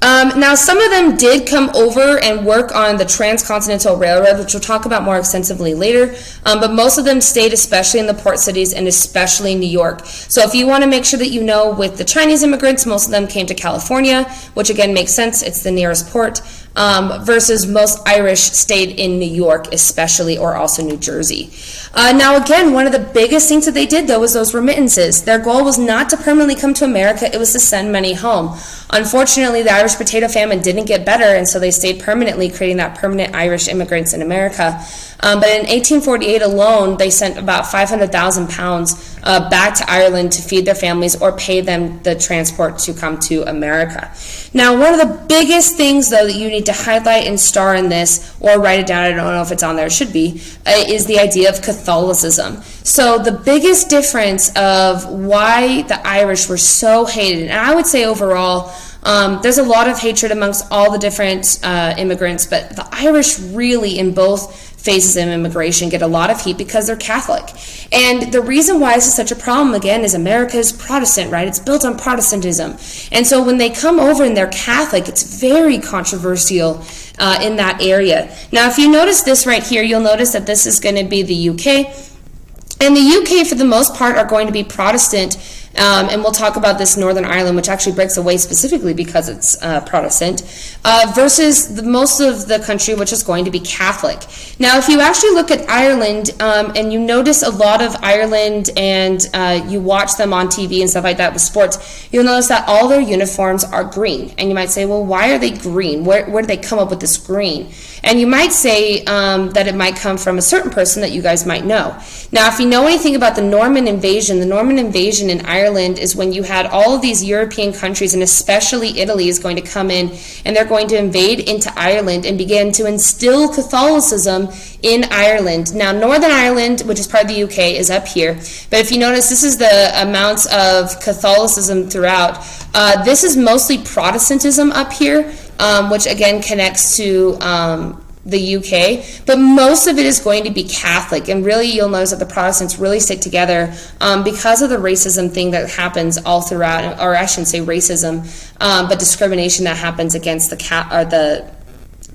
Now, some of them did come over and work on the Transcontinental Railroad, which we'll talk about more extensively later, but most of them stayed especially in the port cities and especially New York. So if you want to make sure that you know, with the Chinese immigrants, most of them came to California, which again makes sense, it's the nearest port, versus most Irish stayed in New York especially, or also New Jersey. Now again, one of the biggest things that they did though was those remittances. Their goal was not to permanently come to America, it was to send money home. Unfortunately, the Irish potato famine didn't get better, and so they stayed permanently, creating that permanent Irish immigrants in America. But in 1848 alone, they sent about 500,000 pounds back to Ireland to feed their families or pay them the transport to come to America. Now, one of the biggest things, though, that you need to highlight and star in this, or write it down, I don't know if it's on there, it should be, is the idea of Catholicism. So the biggest difference of why the Irish were so hated, and I would say overall, there's a lot of hatred amongst all the different immigrants, but the Irish really, in both phases of immigration, get a lot of heat because they're Catholic. And the reason why this is such a problem, again, is America is Protestant, right? It's built on Protestantism. And so when they come over and they're Catholic, it's very controversial in that area. Now, if you notice this right here, you'll notice that this is going to be the UK. And the UK, for the most part, are going to be Protestant. And we'll talk about this Northern Ireland, which actually breaks away specifically because it's Protestant, versus most of the country, which is going to be Catholic. Now, if you actually look at Ireland and you notice a lot of Ireland and you watch them on TV and stuff like that with sports, you'll notice that all their uniforms are green. And you might say, well, why are they green? Where did they come up with this green? And you might say that it might come from a certain person that you guys might know. Now, if you know anything about the Norman invasion in Ireland is when you had all of these European countries, and especially Italy is going to come in, and they're going to invade into Ireland and begin to instill Catholicism in Ireland. Now, Northern Ireland, which is part of the UK, is up here. But if you notice, this is the amounts of Catholicism throughout. This is mostly Protestantism up here, which again connects to the UK, but most of it is going to be Catholic, and really you'll notice that the Protestants really stick together because of the racism thing that happens all throughout, or I shouldn't say racism, but discrimination that happens against the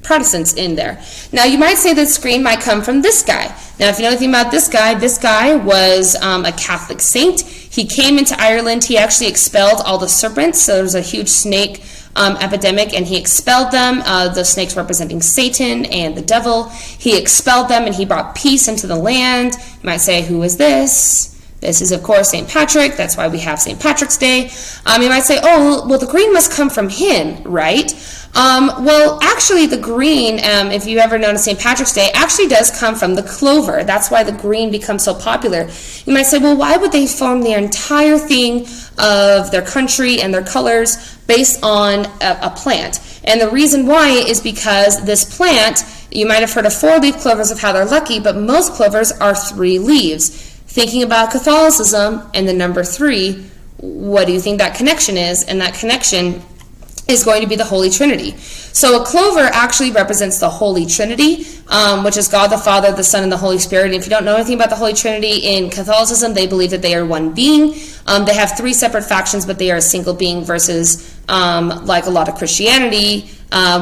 Protestants in there. Now, you might say this screen might come from this guy. Now, if you know anything about this guy was a Catholic saint. He came into Ireland. He actually expelled all the serpents, so there was a huge snake epidemic, and he expelled them, the snakes representing Satan and the devil. He expelled them, and he brought peace into the land. You might say, who is this? This is, of course, St. Patrick. That's why we have St. Patrick's Day. You might say, oh, well, the green must come from him, right? Well, actually, the green, if you ever notice St. Patrick's Day, actually does come from the clover. That's why the green becomes so popular. You might say, well, why would they form their entire thing of their country and their colors based on a plant? And the reason why is because this plant, you might have heard of 4-leaf clovers of how they're lucky, but most clovers are 3 leaves. Thinking about Catholicism and the number 3, what do you think that connection is? And that connection is going to be the Holy Trinity. So a clover actually represents the Holy Trinity, which is God the Father, the Son, and the Holy Spirit. And if you don't know anything about the Holy Trinity in Catholicism, they believe that they are one being. They have 3 separate factions, but they are a single being versus like a lot of Christianity,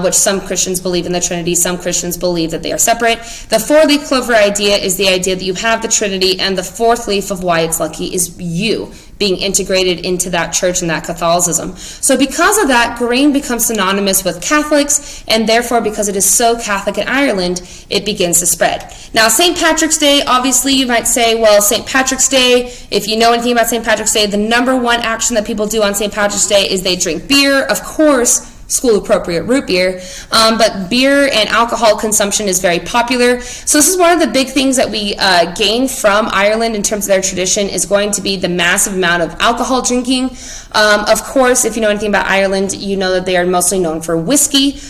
which some Christians believe in the Trinity, some Christians believe that they are separate. The four-leaf clover idea is the idea that you have the Trinity, and the fourth leaf of why it's lucky is you being integrated into that church and that Catholicism. So because of that, green becomes synonymous with Catholics, and therefore because it is so Catholic in Ireland, it begins to spread. Now, St. Patrick's Day, obviously you might say, well, St. Patrick's Day, if you know anything about St. Patrick's Day, the number one action that people do on St. Patrick's Day is they drink beer, of course, school-appropriate root beer, but beer and alcohol consumption is very popular. So this is one of the big things that we gain from Ireland in terms of their tradition is going to be the massive amount of alcohol drinking. Of course, if you know anything about Ireland, you know that they are mostly known for whiskey.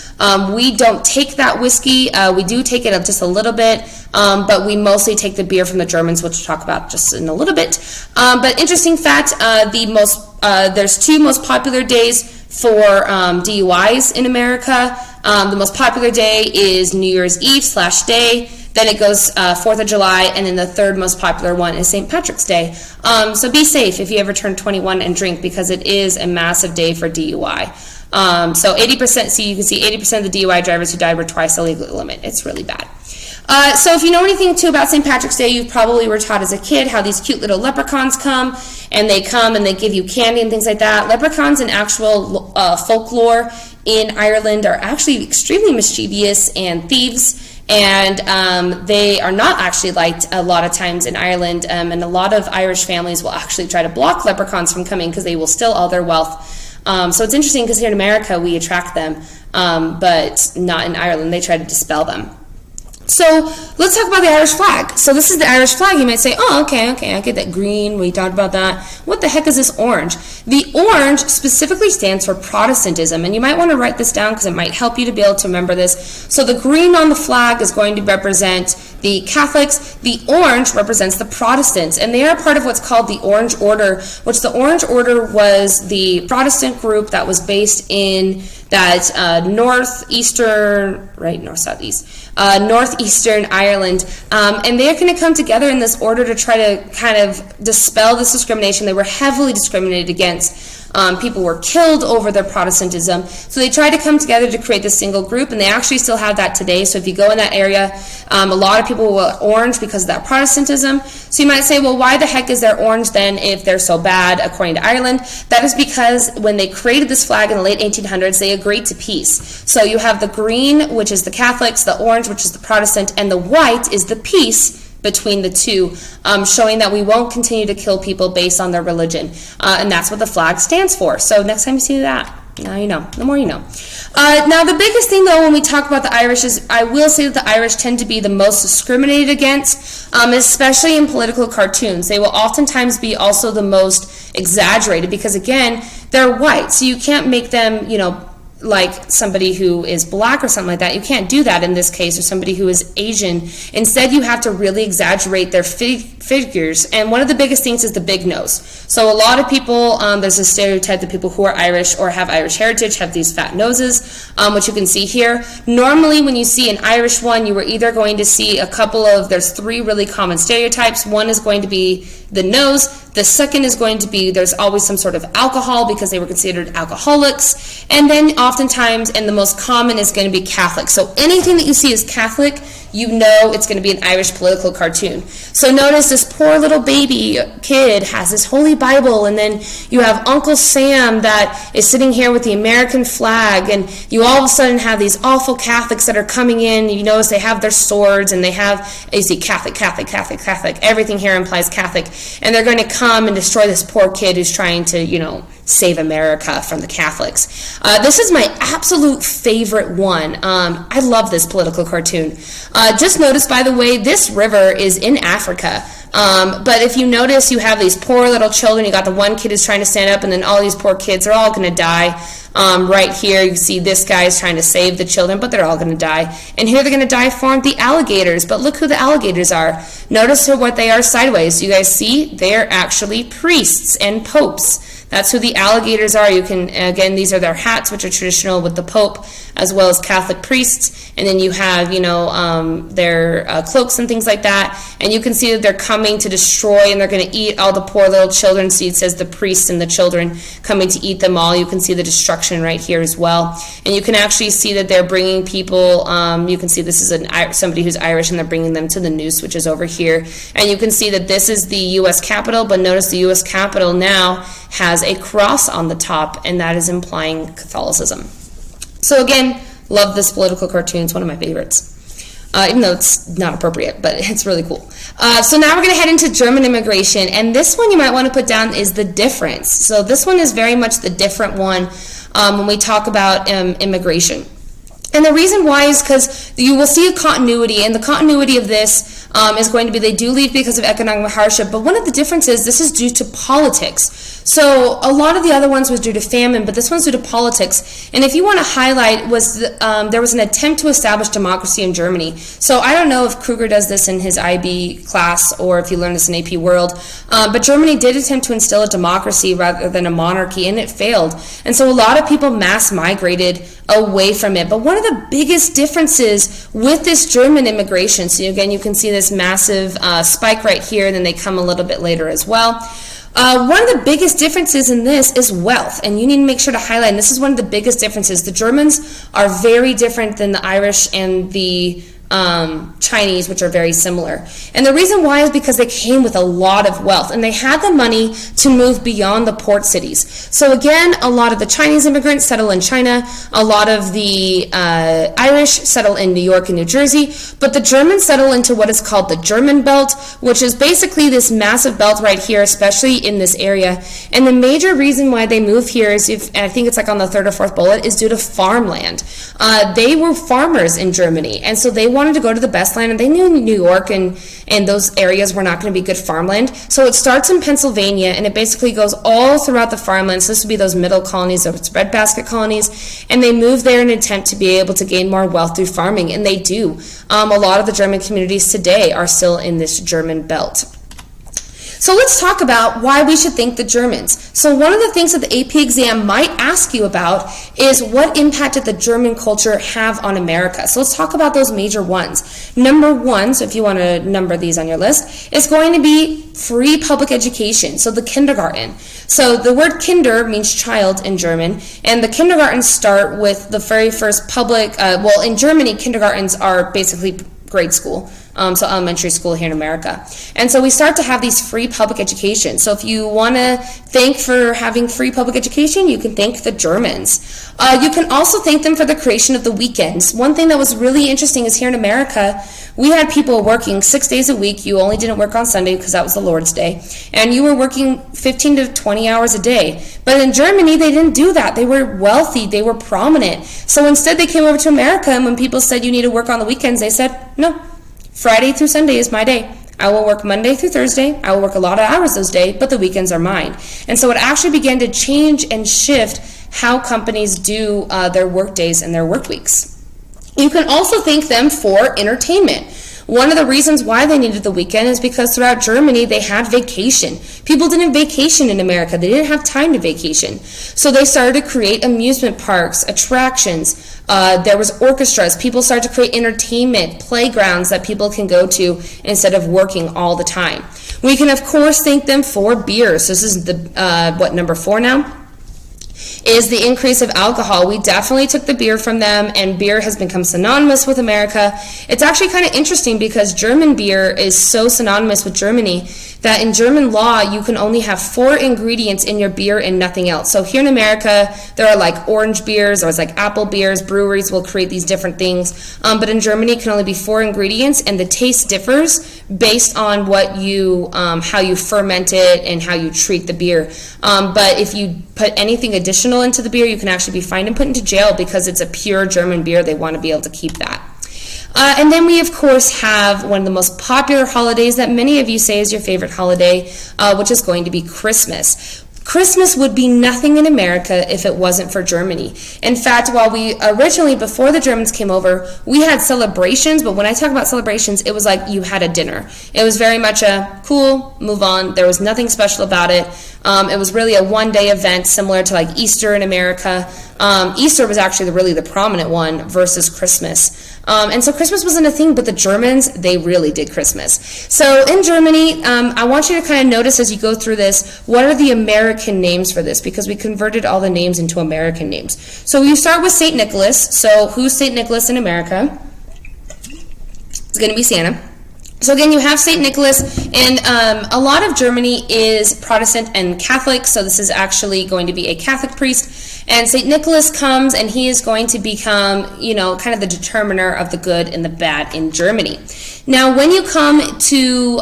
We don't take that whiskey. We do take it up just a little bit, but we mostly take the beer from the Germans, which we'll talk about just in a little bit. But interesting fact, there's two most popular days for DUIs in America. The most popular day is New Year's Eve /day. Then it goes 4th of July, and then the third most popular one is St. Patrick's Day. So be safe if you ever turn 21 and drink, because it is a massive day for DUI. So 80%, so you can see 80% of the DUI drivers who died were twice the legal limit. It's really bad. So if you know anything too about St. Patrick's Day, you probably were taught as a kid how these cute little leprechauns come and they give you candy and things like that. Leprechauns in actual folklore in Ireland are actually extremely mischievous and thieves, and they are not actually liked a lot of times in Ireland, and a lot of Irish families will actually try to block leprechauns from coming because they will steal all their wealth. So it's interesting because here in America we attract them, but not in Ireland. They try to dispel them. So let's talk about the Irish flag. So this is the Irish flag. You might say, oh, okay, I get that green. We talked about that. What the heck is this orange? The orange specifically stands for Protestantism, and you might want to write this down because it might help you to be able to remember this. So the green on the flag is going to represent the Catholics. The orange represents the Protestants, and they are part of what's called the Orange Order, which the Orange Order was the Protestant group that was based in that northeastern Ireland, and they're going to come together in this order to try to kind of dispel this discrimination. They were heavily discriminated against. People were killed over their Protestantism, so they tried to come together to create this single group, and they actually still have that today. So if you go in that area, a lot of people were orange because of that Protestantism. So you might say, well, why the heck is there orange then if they're so bad according to Ireland? That is because when they created this flag in the late 1800s, they agreed to peace. So you have the green, which is the Catholics, the orange, which is the Protestant, and the white is the peace between the two, showing that we won't continue to kill people based on their religion. And that's what the flag stands for. So next time you see that, now you know. The more you know. Now the biggest thing though when we talk about the Irish is I will say that the Irish tend to be the most discriminated against, especially in political cartoons. They will oftentimes be also the most exaggerated because again, they're white. So you can't make them, like somebody who is black or something like that. You can't do that in this case, or somebody who is Asian. Instead, you have to really exaggerate their figures, and one of the biggest things is the big nose. So a lot of people, there's a stereotype that people who are Irish or have Irish heritage have these fat noses, which you can see here. Normally, when you see an Irish one, you are either going to see there's three really common stereotypes. One is going to be the nose. The second is going to be there's always some sort of alcohol because they were considered alcoholics. And then oftentimes, and the most common is going to be Catholic. So anything that you see as Catholic, you know it's going to be an Irish political cartoon. So notice this poor little baby kid has this Holy Bible, and then you have Uncle Sam that is sitting here with the American flag, and you all of a sudden have these awful Catholics that are coming in. You notice they have their swords, and you see Catholic, Catholic, Catholic, Catholic. Everything here implies Catholic. And they're going to come and destroy this poor kid who's trying to, save America from the Catholics. This is my absolute favorite one. I love this political cartoon. Just notice, by the way, this river is in Africa. But if you notice, you have these poor little children. You got the one kid who's trying to stand up, and then all these poor kids are all going to die. Right here, you see this guy is trying to save the children, but they're all going to die. And here they're going to die for the alligators. But look who the alligators are. Notice what they are sideways. You guys see? They're actually priests and popes. That's who the alligators are. You can, again, these are their hats, which are traditional with the Pope, as well as Catholic priests. And then you have, their cloaks and things like that. And you can see that they're coming to destroy, and they're going to eat all the poor little children. See, it says the priests and the children coming to eat them all. You can see the destruction right here as well. And you can actually see that they're bringing people, you can see this is somebody who's Irish, and they're bringing them to the noose, which is over here. And you can see that this is the U.S. Capitol, but notice the U.S. Capitol now has a cross on the top, and that is implying Catholicism. So again, love this political cartoon. It's one of my favorites. Even though it's not appropriate, but it's really cool. So now we're going to head into German immigration, and this one you might want to put down is the difference. So this one is very much the different one when we talk about immigration. And the reason why is because you will see a continuity, and the continuity of this is going to be they do leave because of economic hardship, but one of the differences, this is due to politics. So a lot of the other ones was due to famine, but this one's due to politics. And if you want to highlight, there was an attempt to establish democracy in Germany. So I don't know if Kruger does this in his IB class or if you learn this in AP World, but Germany did attempt to instill a democracy rather than a monarchy, and it failed. And so a lot of people mass migrated away from it. But one of the biggest differences with this German immigration, so again, you can see this massive spike right here, and then they come a little bit later as well. One of the biggest differences in this is wealth, and you need to make sure to highlight, and this is one of the biggest differences. The Germans are very different than the Irish and the Chinese, which are very similar. And the reason why is because they came with a lot of wealth, and they had the money to move beyond the port cities. So again, a lot of the Chinese immigrants settle in China, a lot of the Irish settle in New York and New Jersey, but the Germans settle into what is called the German belt, which is basically this massive belt right here, especially in this area. And the major reason why they move here is, I think it's like on the third or fourth bullet, is due to farmland. They were farmers in Germany, and so they wanted to go to the best land, and they knew New York and those areas were not going to be good farmland. So it starts in Pennsylvania, and it basically goes all throughout the farmland. So this would be those middle colonies, those breadbasket colonies, and they move there in an attempt to be able to gain more wealth through farming, and they do. A lot of the German communities today are still in this German belt. So let's talk about why we should thank the Germans. So one of the things that the AP exam might ask you about is what impact did the German culture have on America? So let's talk about those major ones. Number one, so if you want to number these on your list, is going to be free public education, so the kindergarten. So the word kinder means child in German, and the kindergartens start with the very first public, in Germany, kindergartens are basically grade school. So elementary school here in America. And so we start to have these free public education. So if you want to thank for having free public education, you can thank the Germans. You can also thank them for the creation of the weekends. One thing that was really interesting is here in America, we had people working 6 days a week. You only didn't work on Sunday because that was the Lord's Day. And you were working 15 to 20 hours a day. But in Germany, they didn't do that. They were wealthy. They were prominent. So instead, they came over to America, and when people said you need to work on the weekends, they said, no. Friday through Sunday is my day. I will work Monday through Thursday. I will work a lot of hours those days, but the weekends are mine. And so it actually began to change and shift how companies do their work days and their work weeks. You can also thank them for entertainment. One of the reasons why they needed the weekend is because throughout Germany they had vacation. People didn't vacation in America. They didn't have time to vacation. So they started to create amusement parks, attractions. There was orchestras. People started to create entertainment, playgrounds that people can go to instead of working all the time. We can, of course, thank them for beer. So this is the number 4 now? Is the increase of alcohol. We definitely took the beer from them, and beer has become synonymous with America. It's actually kind of interesting because German beer is so synonymous with Germany that in German law, you can only have 4 ingredients in your beer and nothing else. So here in America, there are like orange beers, or it's like apple beers. Breweries will create these different things. But in Germany, it can only be 4 ingredients, and the taste differs based on what you, how you ferment it and how you treat the beer. But if you put anything additional into the beer, you can actually be fined and put into jail because it's a pure German beer. They want to be able to keep that. And then we, of course, have one of the most popular holidays that many of you say is your favorite holiday, which is going to be Christmas. Christmas would be nothing in America if it wasn't for Germany. In fact, while we originally, before the Germans came over, we had celebrations, but when I talk about celebrations, it was like you had a dinner. It was very much a cool, move on. There was nothing special about it. It was really a one-day event similar to like Easter in America. Easter was actually really the prominent one versus Christmas. And so Christmas wasn't a thing, but the Germans, they really did Christmas. So in Germany, I want you to kind of notice as you go through this, what are the American names for this? Because we converted all the names into American names. So you start with St. Nicholas. So who's St. Nicholas in America? It's going to be Santa. So again, you have St. Nicholas, and a lot of Germany is Protestant and Catholic, so this is actually going to be a Catholic priest. And St. Nicholas comes, and he is going to become, kind of the determiner of the good and the bad in Germany. Now, when you come to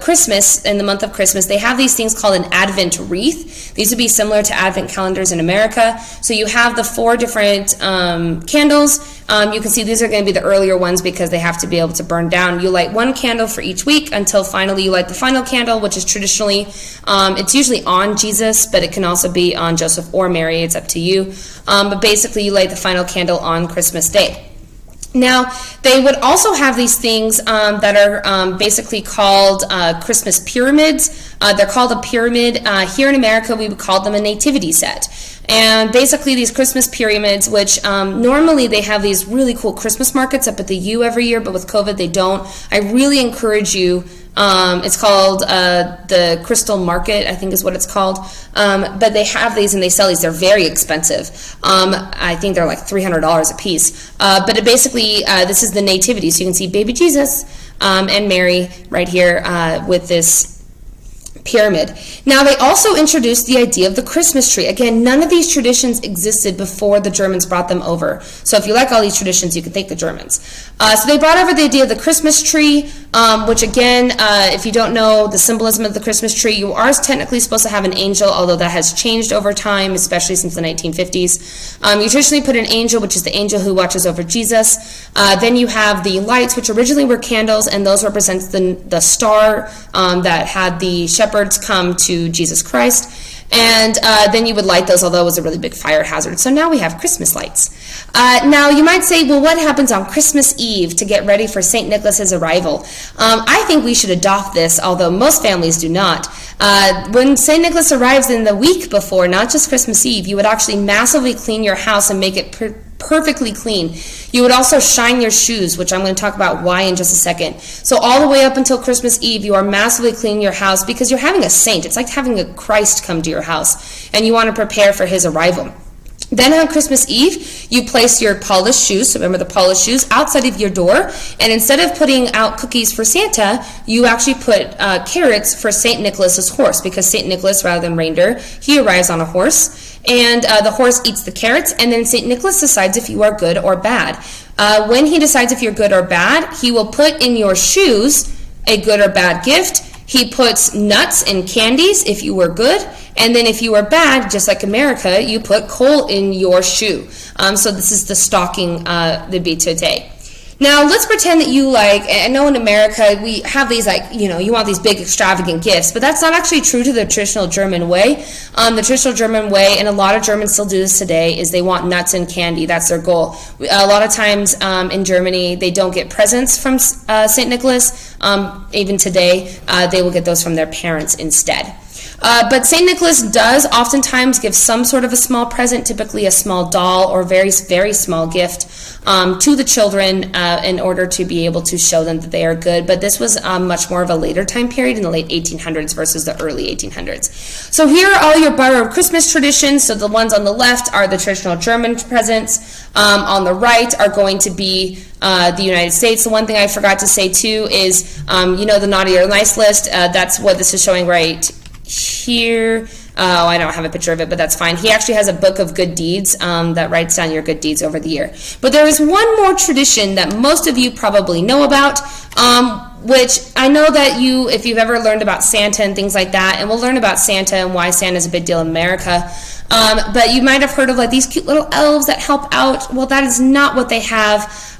Christmas, in the month of Christmas, they have these things called an Advent wreath. These would be similar to Advent calendars in America. So you have the 4 different candles. You can see these are going to be the earlier ones because they have to be able to burn down. You light 1 candle for each week until finally you light the final candle, which is traditionally, it's usually on Jesus, but it can also be on Joseph or Mary. It's up to you. But basically you light the final candle on Christmas Day. Now, they would also have these things that are basically called Christmas pyramids. They're called a pyramid. Here in America, we would call them a nativity set. And basically these Christmas pyramids, which normally they have these really cool Christmas markets up at the U every year, but with COVID they don't. I really encourage you. It's called the Crystal Market, I think is what it's called. But they have these and they sell these. They're very expensive. I think they're like $300 a piece. But it basically, this is the nativity. So you can see baby Jesus and Mary right here with this pyramid. Now, they also introduced the idea of the Christmas tree. Again, none of these traditions existed before the Germans brought them over. So if you like all these traditions, you can thank the Germans. So they brought over the idea of the Christmas tree, which again, if you don't know the symbolism of the Christmas tree, you are technically supposed to have an angel, although that has changed over time, especially since the 1950s. You traditionally put an angel, which is the angel who watches over Jesus. Then you have the lights, which originally were candles, and those represent the star that had the shepherds come to Jesus Christ. And then you would light those, although it was a really big fire hazard. So now we have Christmas lights. Now you might say, well, what happens on Christmas Eve to get ready for St. Nicholas's arrival? I think we should adopt this, although most families do not. When St. Nicholas arrives in the week before, not just Christmas Eve, you would actually massively clean your house and make it perfectly clean. You would also shine your shoes, which I'm going to talk about why in just a second. So all the way up until Christmas Eve, you are massively cleaning your house because you're having a saint. It's like having a Christ come to your house, and you want to prepare for his arrival. Then on Christmas Eve, you place your polished shoes, so remember the polished shoes, outside of your door, and instead of putting out cookies for Santa, you actually put carrots for St. Nicholas's horse, because St. Nicholas, rather than reindeer, he arrives on a horse, and the horse eats the carrots, and then St. Nicholas decides if you are good or bad. When he decides if you're good or bad, he will put in your shoes a good or bad gift. He puts nuts and candies if you were good, and then if you were bad, just like America, you put coal in your shoe. So this is the stocking that'd be today. Now, let's pretend that you I know in America, we have these you want these big extravagant gifts, but that's not actually true to the traditional German way. The traditional German way, and a lot of Germans still do this today, is they want nuts and candy. That's their goal. A lot of times in Germany, they don't get presents from St. Nicholas. Even today, they will get those from their parents instead. But St. Nicholas does oftentimes give some sort of a small present, typically a small doll or very, very small gift to the children in order to be able to show them that they are good. But this was much more of a later time period in the late 1800s versus the early 1800s. So here are all your borrowed Christmas traditions. So the ones on the left are the traditional German presents. On the right are going to be the United States. The one thing I forgot to say too is, the naughty or nice list. That's what this is showing right here. Oh, I don't have a picture of it, but that's fine. He actually has a book of good deeds that writes down your good deeds over the year. But there is one more tradition that most of you probably know about, which I know that if you've ever learned about Santa and things like that, and we'll learn about Santa and why Santa is a big deal in America, but you might have heard of these cute little elves that help out. Well, that is not what they have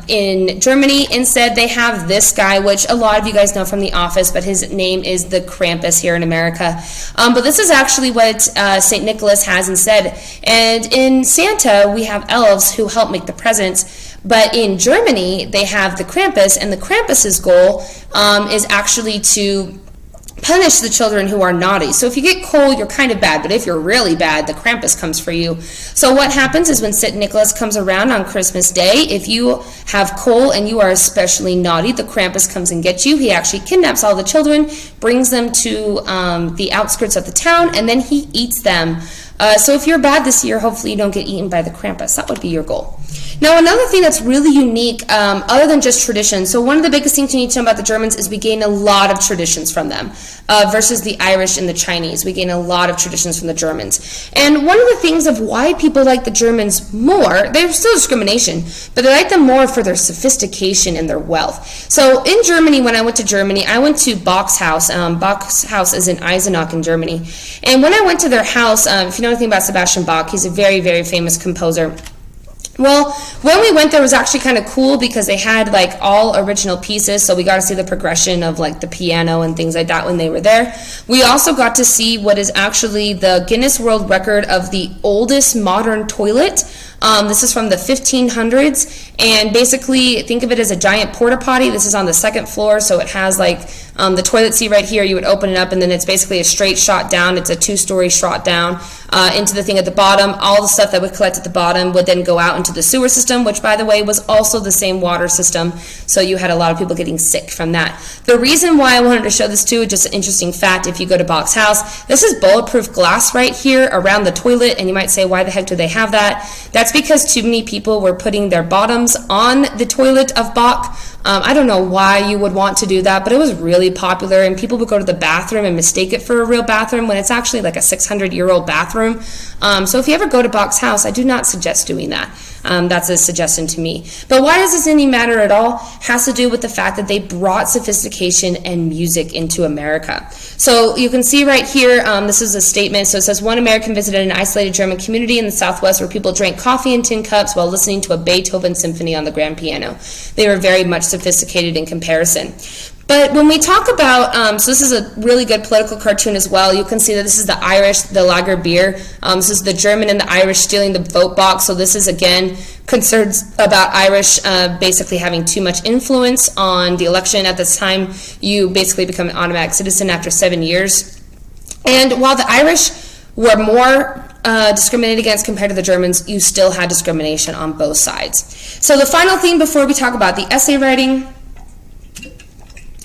in Germany. Instead, they have this guy, which a lot of you guys know from The Office, but his name is the Krampus here in America. But this is actually what St. Nicholas has instead. And in Santa, we have elves who help make the presents. But in Germany, they have the Krampus, and the Krampus's goal is actually to punish the children who are naughty. So if you get coal, you're kind of bad, but if you're really bad, the Krampus comes for you. So what happens is when St. Nicholas comes around on Christmas Day, if you have coal and you are especially naughty, the Krampus comes and gets you. He actually kidnaps all the children, brings them to the outskirts of the town, and then he eats them. So if you're bad this year, hopefully you don't get eaten by the Krampus. That would be your goal. Now, another thing that's really unique, other than just tradition, so one of the biggest things you need to know about the Germans is we gain a lot of traditions from them versus the Irish and the Chinese. We gain a lot of traditions from the Germans. And one of the things of why people like the Germans more, there's still discrimination, but they like them more for their sophistication and their wealth. So in Germany, when I went to Germany, I went to Bach's house. Bach's house is in Eisenach in Germany. And when I went to their house, if you know anything about Sebastian Bach, he's a very, very famous composer. Well, when we went there, it was actually kind of cool because they had like all original pieces, so we got to see the progression of like the piano and things like that when they were there. We also got to see what is actually the Guinness World Record of the oldest modern toilet. This is from the 1500s, and basically think of it as a giant porta potty. This is on the second floor, so it has like the toilet seat right here. You would open it up, and then it's basically a straight shot down. It's a 2-story shot down into the thing at the bottom. All the stuff that would collect at the bottom would then go out into the sewer system, which, by the way, was also the same water system, so you had a lot of people getting sick from that. The reason why I wanted to show this too, just an interesting fact, if you go to Bach's house, this is bulletproof glass right here around the toilet, and you might say, why the heck do they have that? That's because too many people were putting their bottoms on the toilet of Bach. I don't know why you would want to do that, but it was really popular, and people would go to the bathroom and mistake it for a real bathroom when it's actually like a 600-year-old bathroom. So if you ever go to Bach's house, I do not suggest doing that. That's a suggestion to me. But why does this any matter at all? Has to do with the fact that they brought sophistication and music into America. So you can see right here, this is a statement. So it says, one American visited an isolated German community in the Southwest where people drank coffee in tin cups while listening to a Beethoven symphony on the grand piano. They were very much sophisticated in comparison. But when we talk about, so this is a really good political cartoon as well. You can see that this is the Irish, the lager beer. This is the German and the Irish stealing the vote box. So this is, again, concerns about Irish basically having too much influence on the election. At this time, you basically become an automatic citizen after 7 years. And while the Irish were more discriminated against compared to the Germans, you still had discrimination on both sides. So the final thing before we talk about the essay writing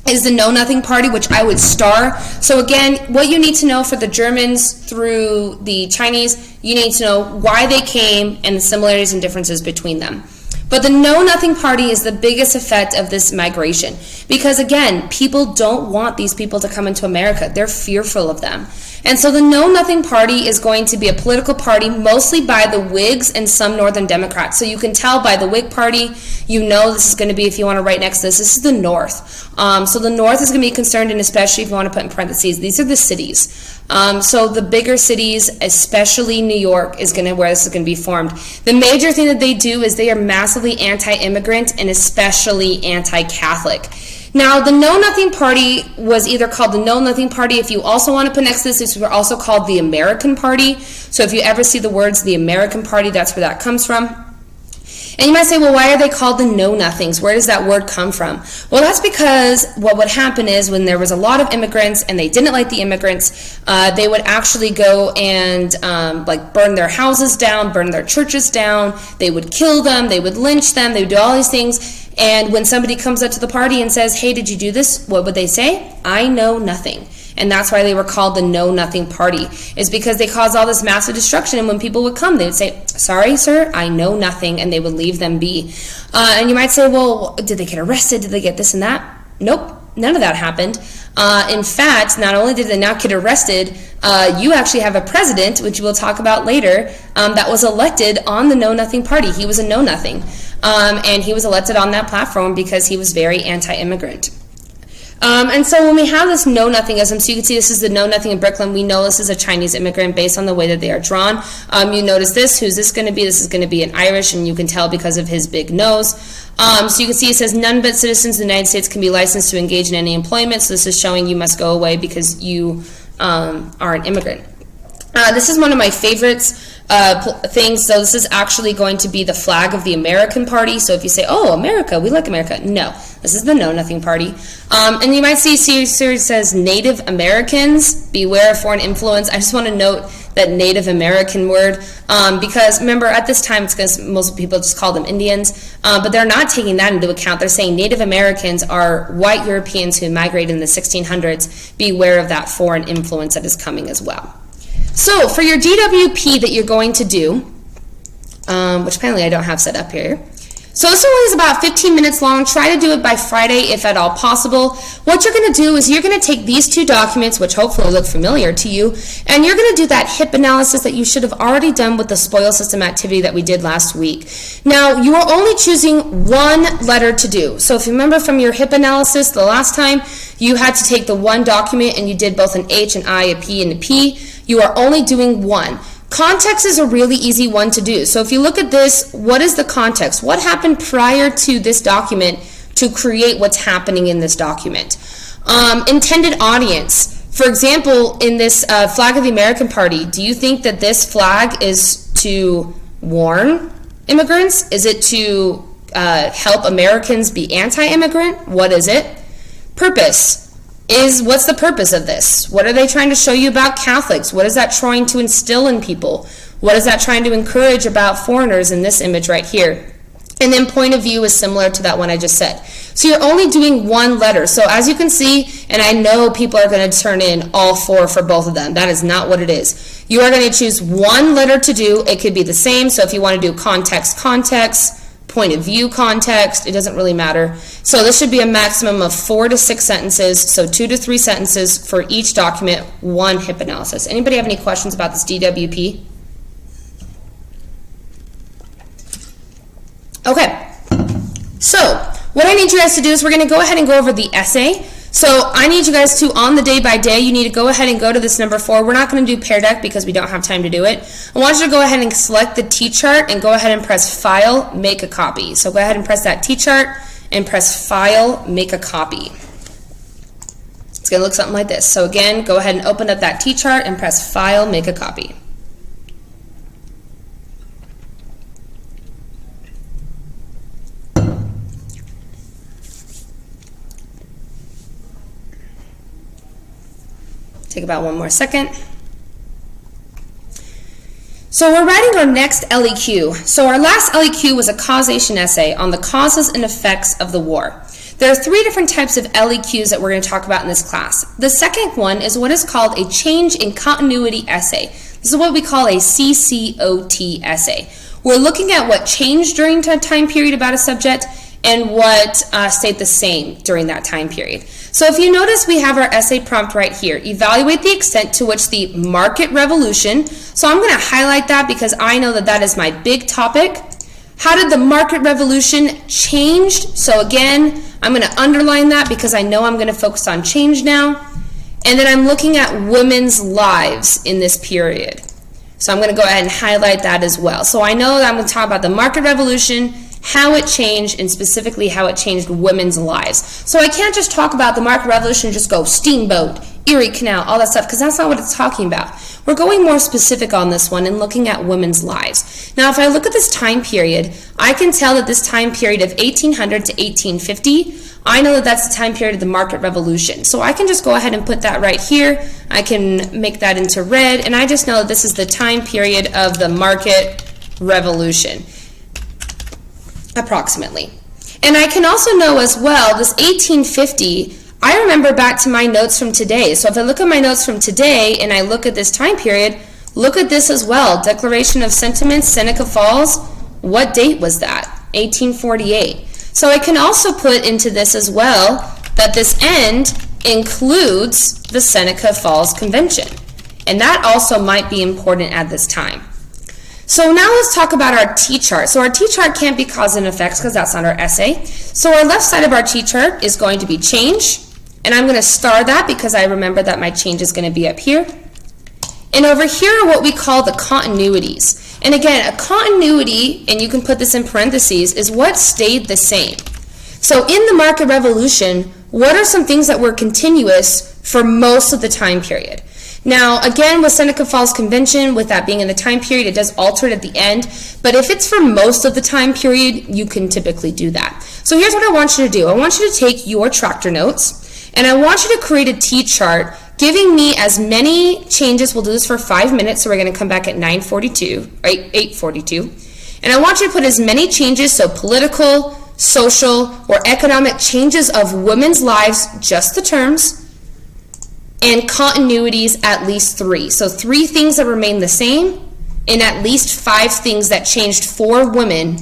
is the Know Nothing Party, which I would star. So again, what you need to know for the Germans through the Chinese, you need to know why they came and the similarities and differences between them. But the Know Nothing Party is the biggest effect of this migration because, again, people don't want these people to come into America. They're fearful of them. And so the Know Nothing Party is going to be a political party mostly by the Whigs and some Northern Democrats. So you can tell by the Whig Party, you know this is going to be, if you want to write next to this is the North. So the North is going to be concerned, and especially if you want to put in parentheses, these are the cities. So the bigger cities, especially New York, is going to where this is going to be formed. The major thing that they do is they are massively anti-immigrant and especially anti-Catholic. Now, the Know Nothing Party was either called the Know Nothing Party. If you also want to put next to this were also called the American Party. So if you ever see the words the American Party, that's where that comes from. And you might say, well, why are they called the Know Nothings? Where does that word come from? Well, that's because what would happen is when there was a lot of immigrants and they didn't like the immigrants, they would actually go and burn their houses down, burn their churches down. They would kill them. They would lynch them. They would do all these things. And when somebody comes up to the party and says, hey, did you do this? What would they say? I know nothing. And that's why they were called the Know Nothing Party, is because they caused all this massive destruction. And when people would come, they would say, sorry, sir, I know nothing, and they would leave them be. And you might say, well, did they get arrested? Did they get this and that? Nope, none of that happened. In fact, not only did they not get arrested, you actually have a president, which we'll talk about later, that was elected on the Know Nothing Party. He was a Know Nothing. And he was elected on that platform because he was very anti-immigrant. And so when we have this Know Nothingism, so you can see this is the Know Nothing in Brooklyn. We know this is a Chinese immigrant based on the way that they are drawn. You notice this. Who's this going to be? This is going to be an Irish, and you can tell because of his big nose. So you can see it says none but citizens of the United States can be licensed to engage in any employment. So this is showing you must go away because you are an immigrant. This is one of my favorites things. So this is actually going to be the flag of the American Party. So if you say, oh, America, we like America. No, this is the Know Nothing Party. And you might see series says Native Americans, beware of foreign influence. I just want to note that Native American word, because remember at this time it's because most people just call them Indians, but they're not taking that into account. They're saying Native Americans are white Europeans who migrated in the 1600s. Beware of that foreign influence that is coming as well. So for your DWP that you're going to do, which apparently I don't have set up here, so this one is about 15 minutes long. Try to do it by Friday if at all possible. What you're going to do is you're going to take these two documents, which hopefully look familiar to you, and you're going to do that HIP analysis that you should have already done with the spoil system activity that we did last week. Now, you are only choosing one letter to do. So if you remember from your HIP analysis the last time, you had to take the one document and you did both an H, an I, a P, and a P. You are only doing one. Context is a really easy one to do. So if you look at this, what is the context? What happened prior to this document to create what's happening in this document? Intended audience. For example, in this flag of the American Party, do you think that this flag is to warn immigrants? Is it to help Americans be anti-immigrant? What is it? Purpose. What's the purpose of this? What are they trying to show you about Catholics? What is that trying to instill in people? What is that trying to encourage about foreigners in this image right here? And then point of view is similar to that one I just said. So you're only doing one letter. So as you can see, and I know people are going to turn in all four for both of them. That is not what it is. You are going to choose one letter to do. It could be the same. So if you want to do context, point of view context, it doesn't really matter. So this should be a maximum of 4 to 6 sentences, so 2 to 3 sentences for each document, one HIP analysis. Anybody have any questions about this DWP? Okay, so what I need you guys to do is we're going to go ahead and go over the essay. So I need you guys to, on the day by day, you need to go ahead and go to this number 4. We're not going to do Pear Deck because we don't have time to do it. I want you to go ahead and select the T-chart and go ahead and press File, Make a Copy. So go ahead and press that T-chart and press File, Make a Copy. It's going to look something like this. So again, go ahead and open up that T-chart and press File, Make a Copy. Take about one more second. So we're writing our next LEQ. So our last LEQ was a causation essay on the causes and effects of the war. There are 3 different types of LEQs that we're going to talk about in this class. The second one is what is called a change in continuity essay. This is what we call a CCOT essay. We're looking at what changed during a time period about a subject and what stayed the same during that time period. So if you notice, we have our essay prompt right here. Evaluate the extent to which the market revolution, so I'm going to highlight that because I know that that is my big topic. How did the market revolution change? So again, I'm going to underline that because I know I'm going to focus on change now. And then I'm looking at women's lives in this period. So I'm going to go ahead and highlight that as well. So I know that I'm going to talk about the market revolution, how it changed, and specifically how it changed women's lives. So I can't just talk about the market revolution and just go steamboat, Erie Canal, all that stuff, because that's not what it's talking about. We're going more specific on this one and looking at women's lives. Now, if I look at this time period, I can tell that this time period of 1800 to 1850, I know that that's the time period of the market revolution. So I can just go ahead and put that right here. I can make that into red, and I just know that this is the time period of the market revolution, approximately. And I can also know as well, this 1850, I remember back to my notes from today. So if I look at my notes from today and I look at this time period, look at this as well. Declaration of Sentiments, Seneca Falls. What date was that? 1848. So I can also put into this as well that this end includes the Seneca Falls Convention. And that also might be important at this time. So now let's talk about our T-chart. So our T-chart can't be cause and effects because that's not our essay. So our left side of our T-chart is going to be change. And I'm going to star that because I remember that my change is going to be up here. And over here are what we call the continuities. And again, a continuity, and you can put this in parentheses, is what stayed the same. So in the market revolution, what are some things that were continuous for most of the time period? Now, again, with Seneca Falls Convention, with that being in the time period, it does alter it at the end, but if it's for most of the time period, you can typically do that. So here's what I want you to do. I want you to take your tractor notes, and I want you to create a T-chart giving me as many changes. We'll do this for 5 minutes, so we're going to come back at 9:42, right, 8:42. And I want you to put as many changes, so political, social, or economic changes of women's lives, just the terms, and continuities at least 3. So 3 things that remain the same, and at least 5 things that changed for women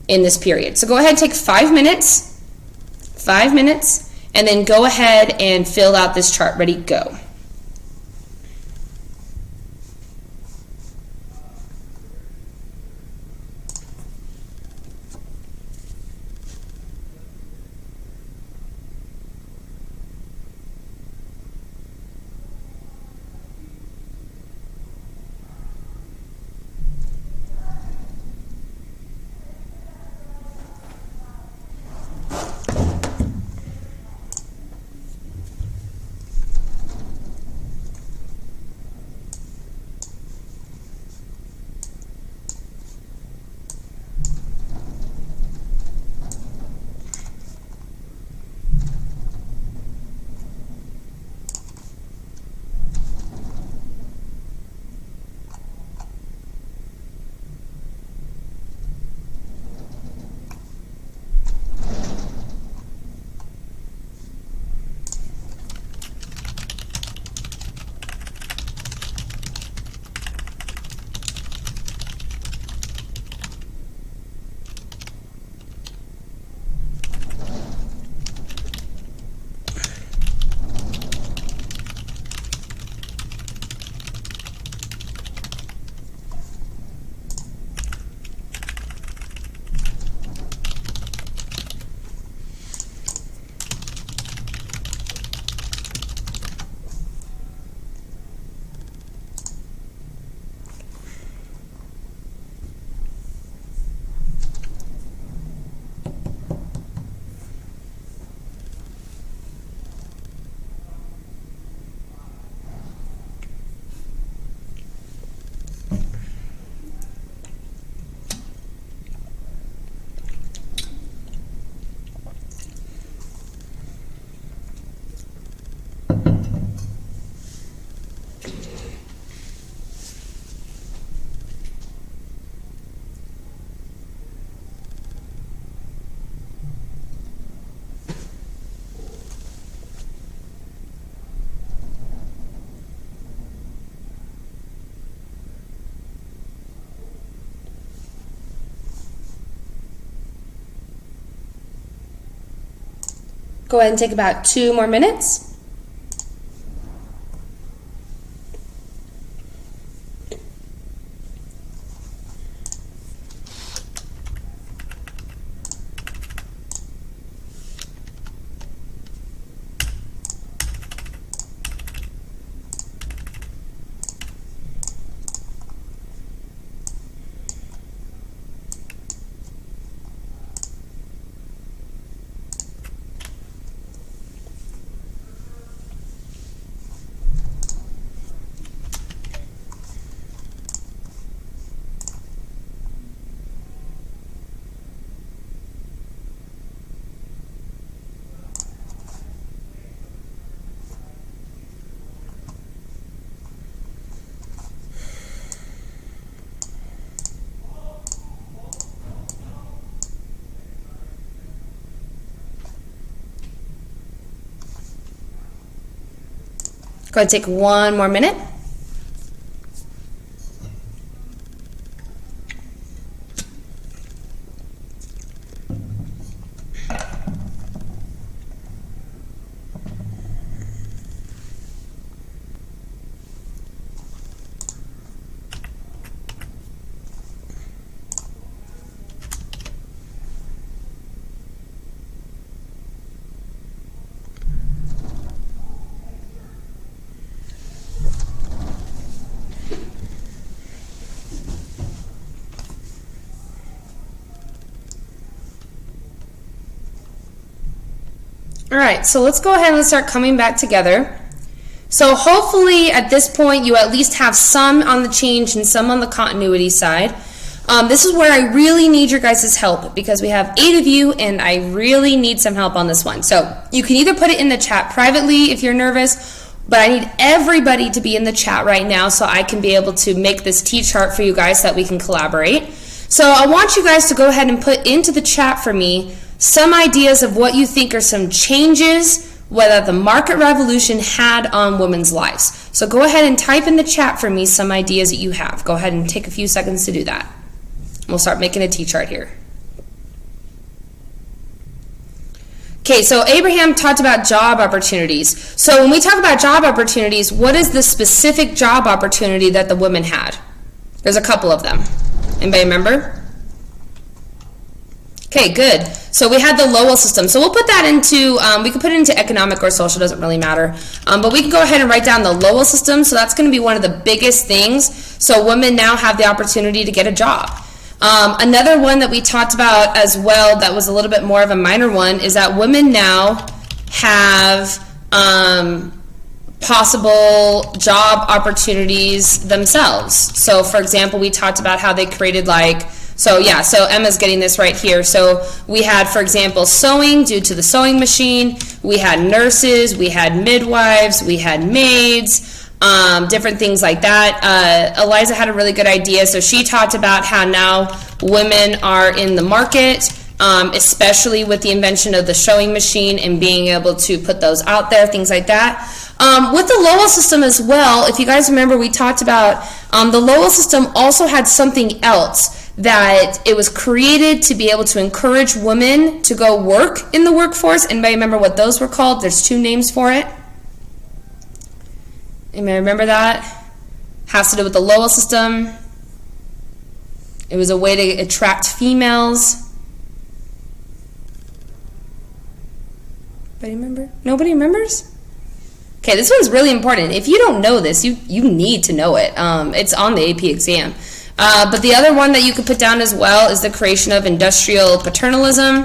in this period. So go ahead and take 5 minutes, and then go ahead and fill out this chart. Ready, go. Go ahead and take about 2 more minutes. Go ahead and take 1 more minute. All right, so let's go ahead and let's start coming back together. So hopefully at this point you at least have some on the change and some on the continuity side. This is where I really need your guys' help because we have 8 of you and I really need some help on this one. So you can either put it in the chat privately if you're nervous, but I need everybody to be in the chat right now so I can be able to make this T-chart for you guys so that we can collaborate. So I want you guys to go ahead and put into the chat for me some ideas of what you think are some changes that the market revolution had on women's lives. So go ahead and type in the chat for me some ideas that you have. Go ahead and take a few seconds to do that. We'll start making a T-chart here. Okay, so Abraham talked about job opportunities. So when we talk about job opportunities, what is the specific job opportunity that the women had? There's a couple of them. Anybody remember? Okay, good. So we had the Lowell system. So we'll put that into, we can put it into economic or social, doesn't really matter. But we can go ahead and write down the Lowell system. So that's going to be one of the biggest things. So women now have the opportunity to get a job. Another one that we talked about as well that was a little bit more of a minor one is that women now have possible job opportunities themselves. So for example, we talked about how they created so Emma's getting this right here. So we had, for example, sewing due to the sewing machine. We had nurses, we had midwives, we had maids, different things like that. Eliza had a really good idea. So she talked about how now women are in the market, especially with the invention of the sewing machine and being able to put those out there, things like that. With the Lowell system as well, if you guys remember, we talked about the Lowell system also had something else, that it was created to be able to encourage women to go work in the workforce. Anybody remember what those were called? There's 2 names for it. Anybody remember that? Has to do with the Lowell system. It was a way to attract females. Anybody remember? Nobody remembers? Okay, this one's really important. If you don't know this, you need to know it. It's on the AP exam. But the other one that you could put down as well is the creation of industrial paternalism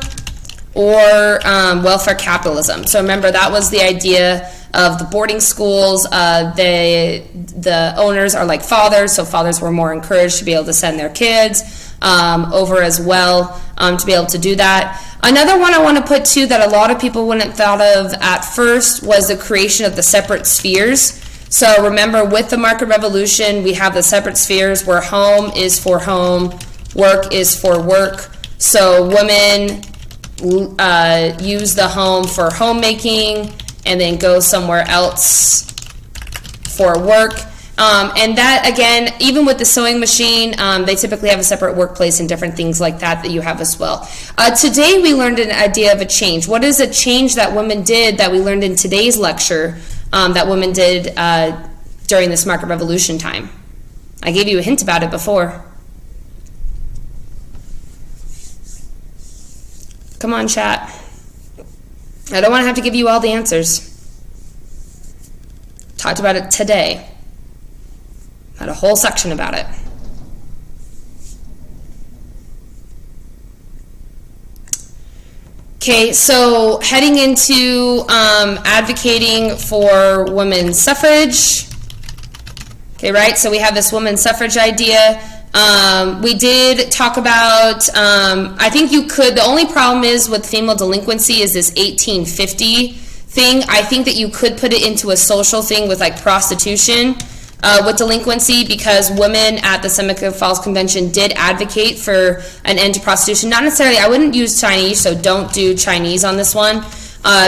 or welfare capitalism. So remember, that was the idea of the boarding schools. The owners are like fathers, so fathers were more encouraged to be able to send their kids over as well to be able to do that. Another one I want to put too that a lot of people wouldn't have thought of at first was the creation of the separate spheres. So remember, with the market revolution, we have the separate spheres where home is for home, work is for work. So women use the home for homemaking and then go somewhere else for work. And that, again, even with the sewing machine, they typically have a separate workplace and different things like that that you have as well. Today we learned an idea of a change. What is a change that women did that we learned in today's lecture that women did during this market revolution time? I gave you a hint about it before. Come on, chat. I don't want to have to give you all the answers. Talked about it today. Had a whole section about it. Okay, so heading into advocating for women's suffrage. Okay, right, so we have this women's suffrage idea. We did talk about, I think you could, the only problem is with female delinquency is this 1850 thing. I think that you could put it into a social thing with like prostitution with delinquency, because women at the Seneca Falls Convention did advocate for an end to prostitution. Not necessarily, I wouldn't use Chinese, so don't do Chinese on this one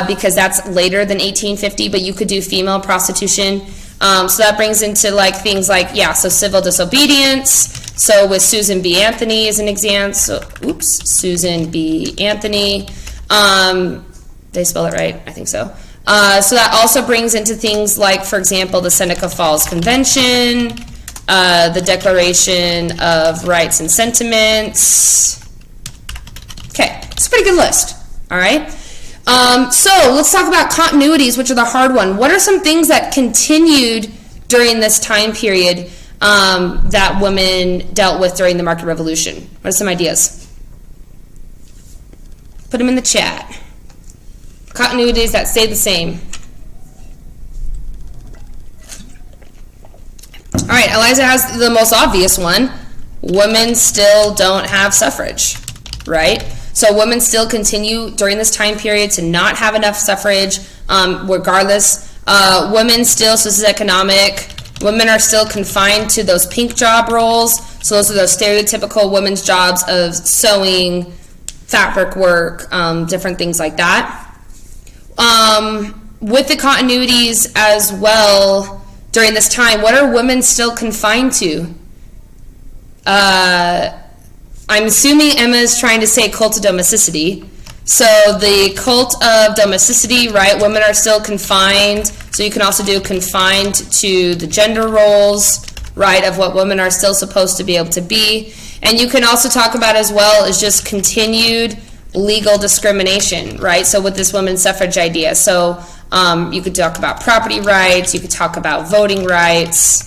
because that's later than 1850, but you could do female prostitution. So that brings into like things like, so civil disobedience. So with Susan B. Anthony as an example, Susan B. Anthony, did I spell it right? I think so. So that also brings into things like, for example, the Seneca Falls Convention, the Declaration of Rights and Sentiments. Okay, it's a pretty good list, all right? So let's talk about continuities, which are the hard one. What are some things that continued during this time period that women dealt with during the market revolution? What are some ideas? Put them in the chat. Continuities that stay the same. right, Eliza has the most obvious one. Women still don't have suffrage, right? So women still continue during this time period to not have enough suffrage, regardless. Women still, so this is economic, women are still confined to those pink job roles. So those are those stereotypical women's jobs of sewing, fabric work, different things like that. With the continuities as well during this time, what are women still confined to? I'm assuming Emma is trying to say cult of domesticity. So the cult of domesticity, right, women are still confined. So you can also do confined to the gender roles, right, of what women are still supposed to be able to be. And you can also talk about as well is just continued legal discrimination, right? So with this women's suffrage idea. So you could talk about property rights, you could talk about voting rights,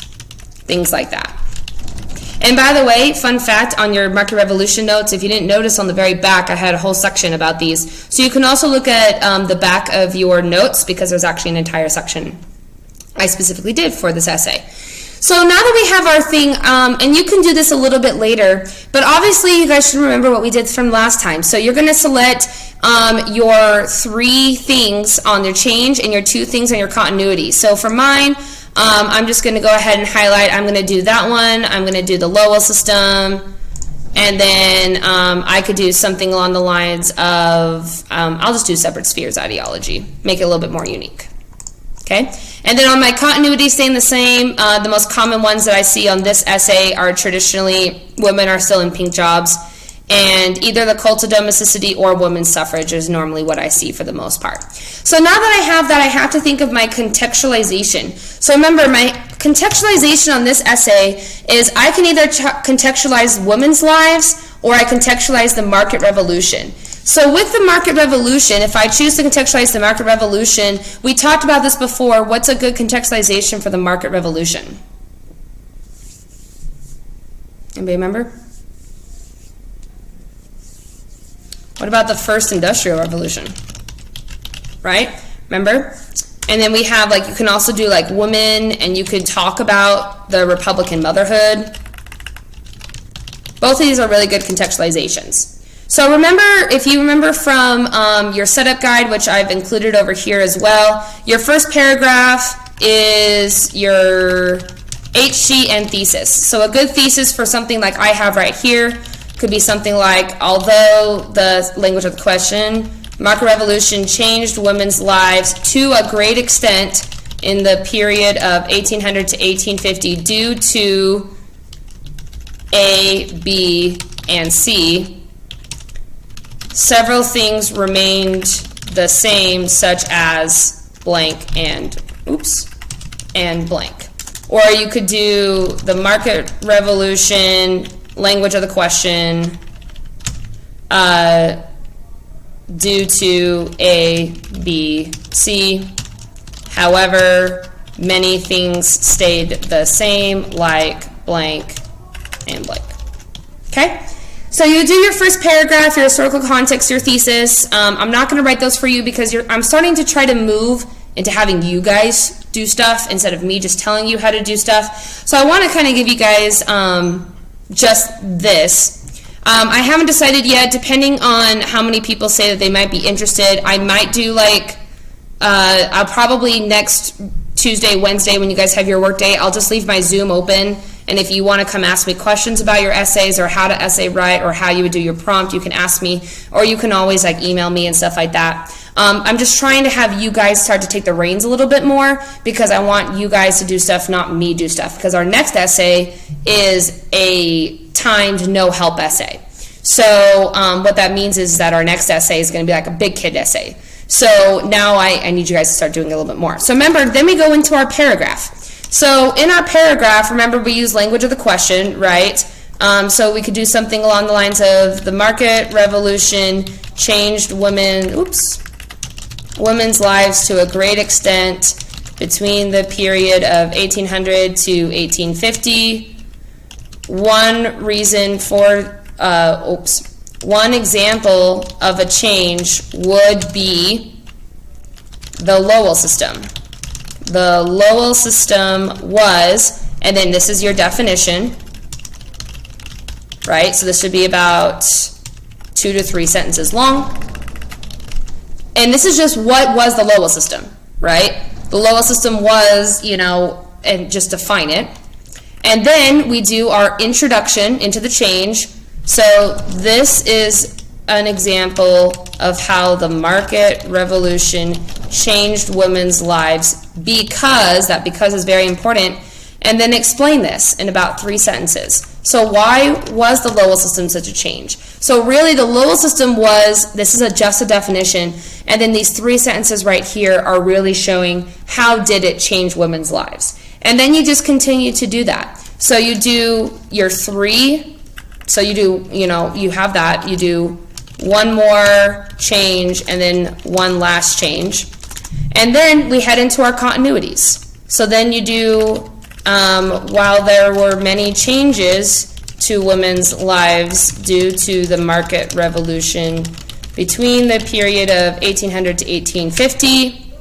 things like that. And by the way, fun fact on your Market Revolution notes, if you didn't notice on the very back, I had a whole section about these. So you can also look at the back of your notes because there's actually an entire section I specifically did for this essay. So now that we have our thing, and you can do this a little bit later, but obviously you guys should remember what we did from last time. So you're going to select your 3 things on your change and your 2 things on your continuity. So for mine, I'm just going to go ahead and highlight. I'm going to do that one. I'm going to do the Lowell system. And then I could do something along the lines of, I'll just do separate spheres ideology. Make it a little bit more unique. Okay? And then on my continuity staying the same, the most common ones that I see on this essay are traditionally women are still in pink jobs. And either the cult of domesticity or women's suffrage is normally what I see for the most part. So now that I have that, I have to think of my contextualization. So remember, my contextualization on this essay is I can either contextualize women's lives or I contextualize the market revolution. So with the market revolution, if I choose to contextualize the market revolution, we talked about this before. What's a good contextualization for the market revolution? Anybody remember? What about the first industrial revolution? Right? Remember? And then we have, like, you can also do, like, women, and you could talk about the Republican motherhood. Both of these are really good contextualizations. So remember, if you remember from your setup guide, which I've included over here as well, your first paragraph is your H sheet and thesis. So a good thesis for something like I have right here could be something like, although the language of the question, market revolution changed women's lives to a great extent in the period of 1800 to 1850 due to A, B, and C, several things remained the same, such as blank and blank. Or you could do the market revolution, language of the question, due to A, B, C. However, many things stayed the same, like blank and blank. Okay? So you do your first paragraph, your historical context, your thesis. I'm not going to write those for you because I'm starting to try to move into having you guys do stuff instead of me just telling you how to do stuff. So I want to kind of give you guys just this. I haven't decided yet, depending on how many people say that they might be interested. I might do like, I'll probably next Tuesday, Wednesday, when you guys have your work day, I'll just leave my Zoom open. And if you want to come ask me questions about your essays or how to essay write or how you would do your prompt, you can ask me, or you can always like email me and stuff like that. I'm just trying to have you guys start to take the reins a little bit more because I want you guys to do stuff, not me do stuff. Because our next essay is a timed no-help essay. So what that means is that our next essay is going to be like a big kid essay. So now I need you guys to start doing a little bit more. So remember, then we go into our paragraph. So in our paragraph, remember we use language of the question, right? So we could do something along the lines of the market revolution changed women's lives to a great extent between the period of 1800 to 1850. One reason for, one example of a change would be the Lowell system. The Lowell system was, and then this is your definition, right? So this should be about 2 to 3 sentences long. And this is just what was the Lowell system, right? The Lowell system was, and just define it. And then we do our introduction into the change. So this is an example of how the market revolution changed women's lives because is very important. And then explain this in about 3 sentences. So why was the Lowell system such a change? So really the Lowell system was, this is just a definition, and then these 3 sentences right here are really showing how did it change women's lives. And then you just continue to do that. So you do your 3, so you do, you have that, you do one more change and then one last change. And then we head into our continuities. So then you do, while there were many changes to women's lives due to the market revolution between the period of 1800 to 1850,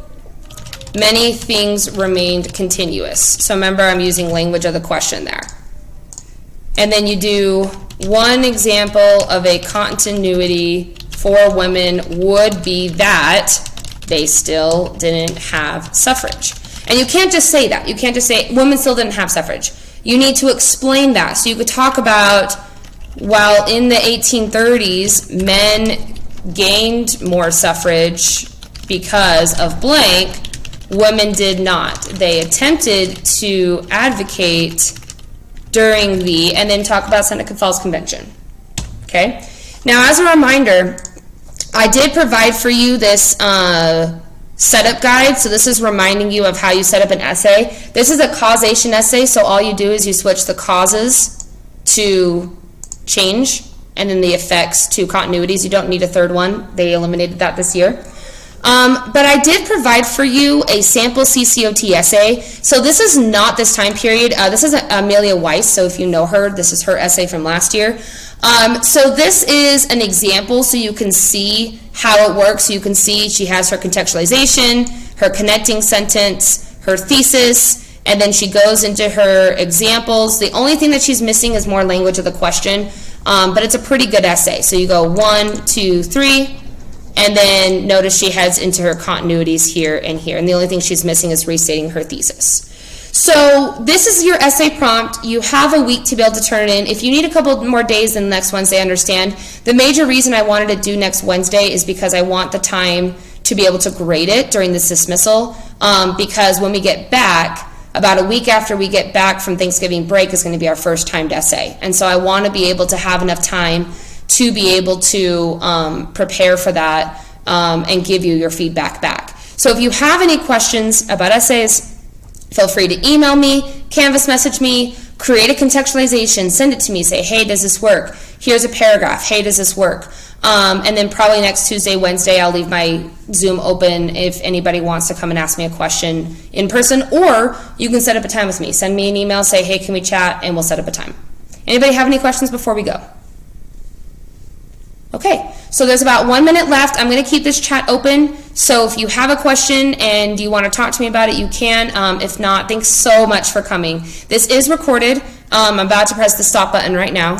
many things remained continuous. So remember, I'm using language of the question there. And then you do one example of a continuity for women would be that they still didn't have suffrage. And you can't just say that. You can't just say women still didn't have suffrage. You need to explain that. So you could talk about, while in the 1830s, men gained more suffrage because of blank, women did not. They attempted to advocate during the, and then talk about Seneca Falls Convention. Okay? Now, as a reminder, I did provide for you this setup guide. So this is reminding you of how you set up an essay. This is a causation essay, so all you do is you switch the causes to change and then the effects to continuities. You don't need a third one. They eliminated that this year. But I did provide for you a sample CCOT essay. So this is not this time period. This is Amelia Weiss, so if you know her, this is her essay from last year. So this is an example so you can see how it works. You can see she has her contextualization, her connecting sentence, her thesis, and then she goes into her examples. The only thing that she's missing is more language of the question, but it's a pretty good essay. So you go 1, 2, 3, and then notice she heads into her continuities here and here. And the only thing she's missing is restating her thesis. So this is your essay prompt. You have a week to be able to turn it in. If you need a couple more days than next Wednesday, I understand. The major reason I wanted to do next Wednesday is because I want the time to be able to grade it during this dismissal, because when we get back, about a week after we get back from Thanksgiving break is going to be our first timed essay. And so I want to be able to have enough time to be able to prepare for that and give you your feedback back. So if you have any questions about essays, feel free to email me, Canvas message me, create a contextualization, send it to me, say, hey, does this work? Here's a paragraph, hey, does this work? And then probably next Tuesday, Wednesday, I'll leave my Zoom open if anybody wants to come and ask me a question in person, or you can set up a time with me. Send me an email, say, hey, can we chat, and we'll set up a time. Anybody have any questions before we go? Okay, so there's about 1 minute left. I'm going to keep this chat open, so if you have a question and you want to talk to me about it, you can. If not, thanks so much for coming. This is recorded. I'm about to press the stop button right now,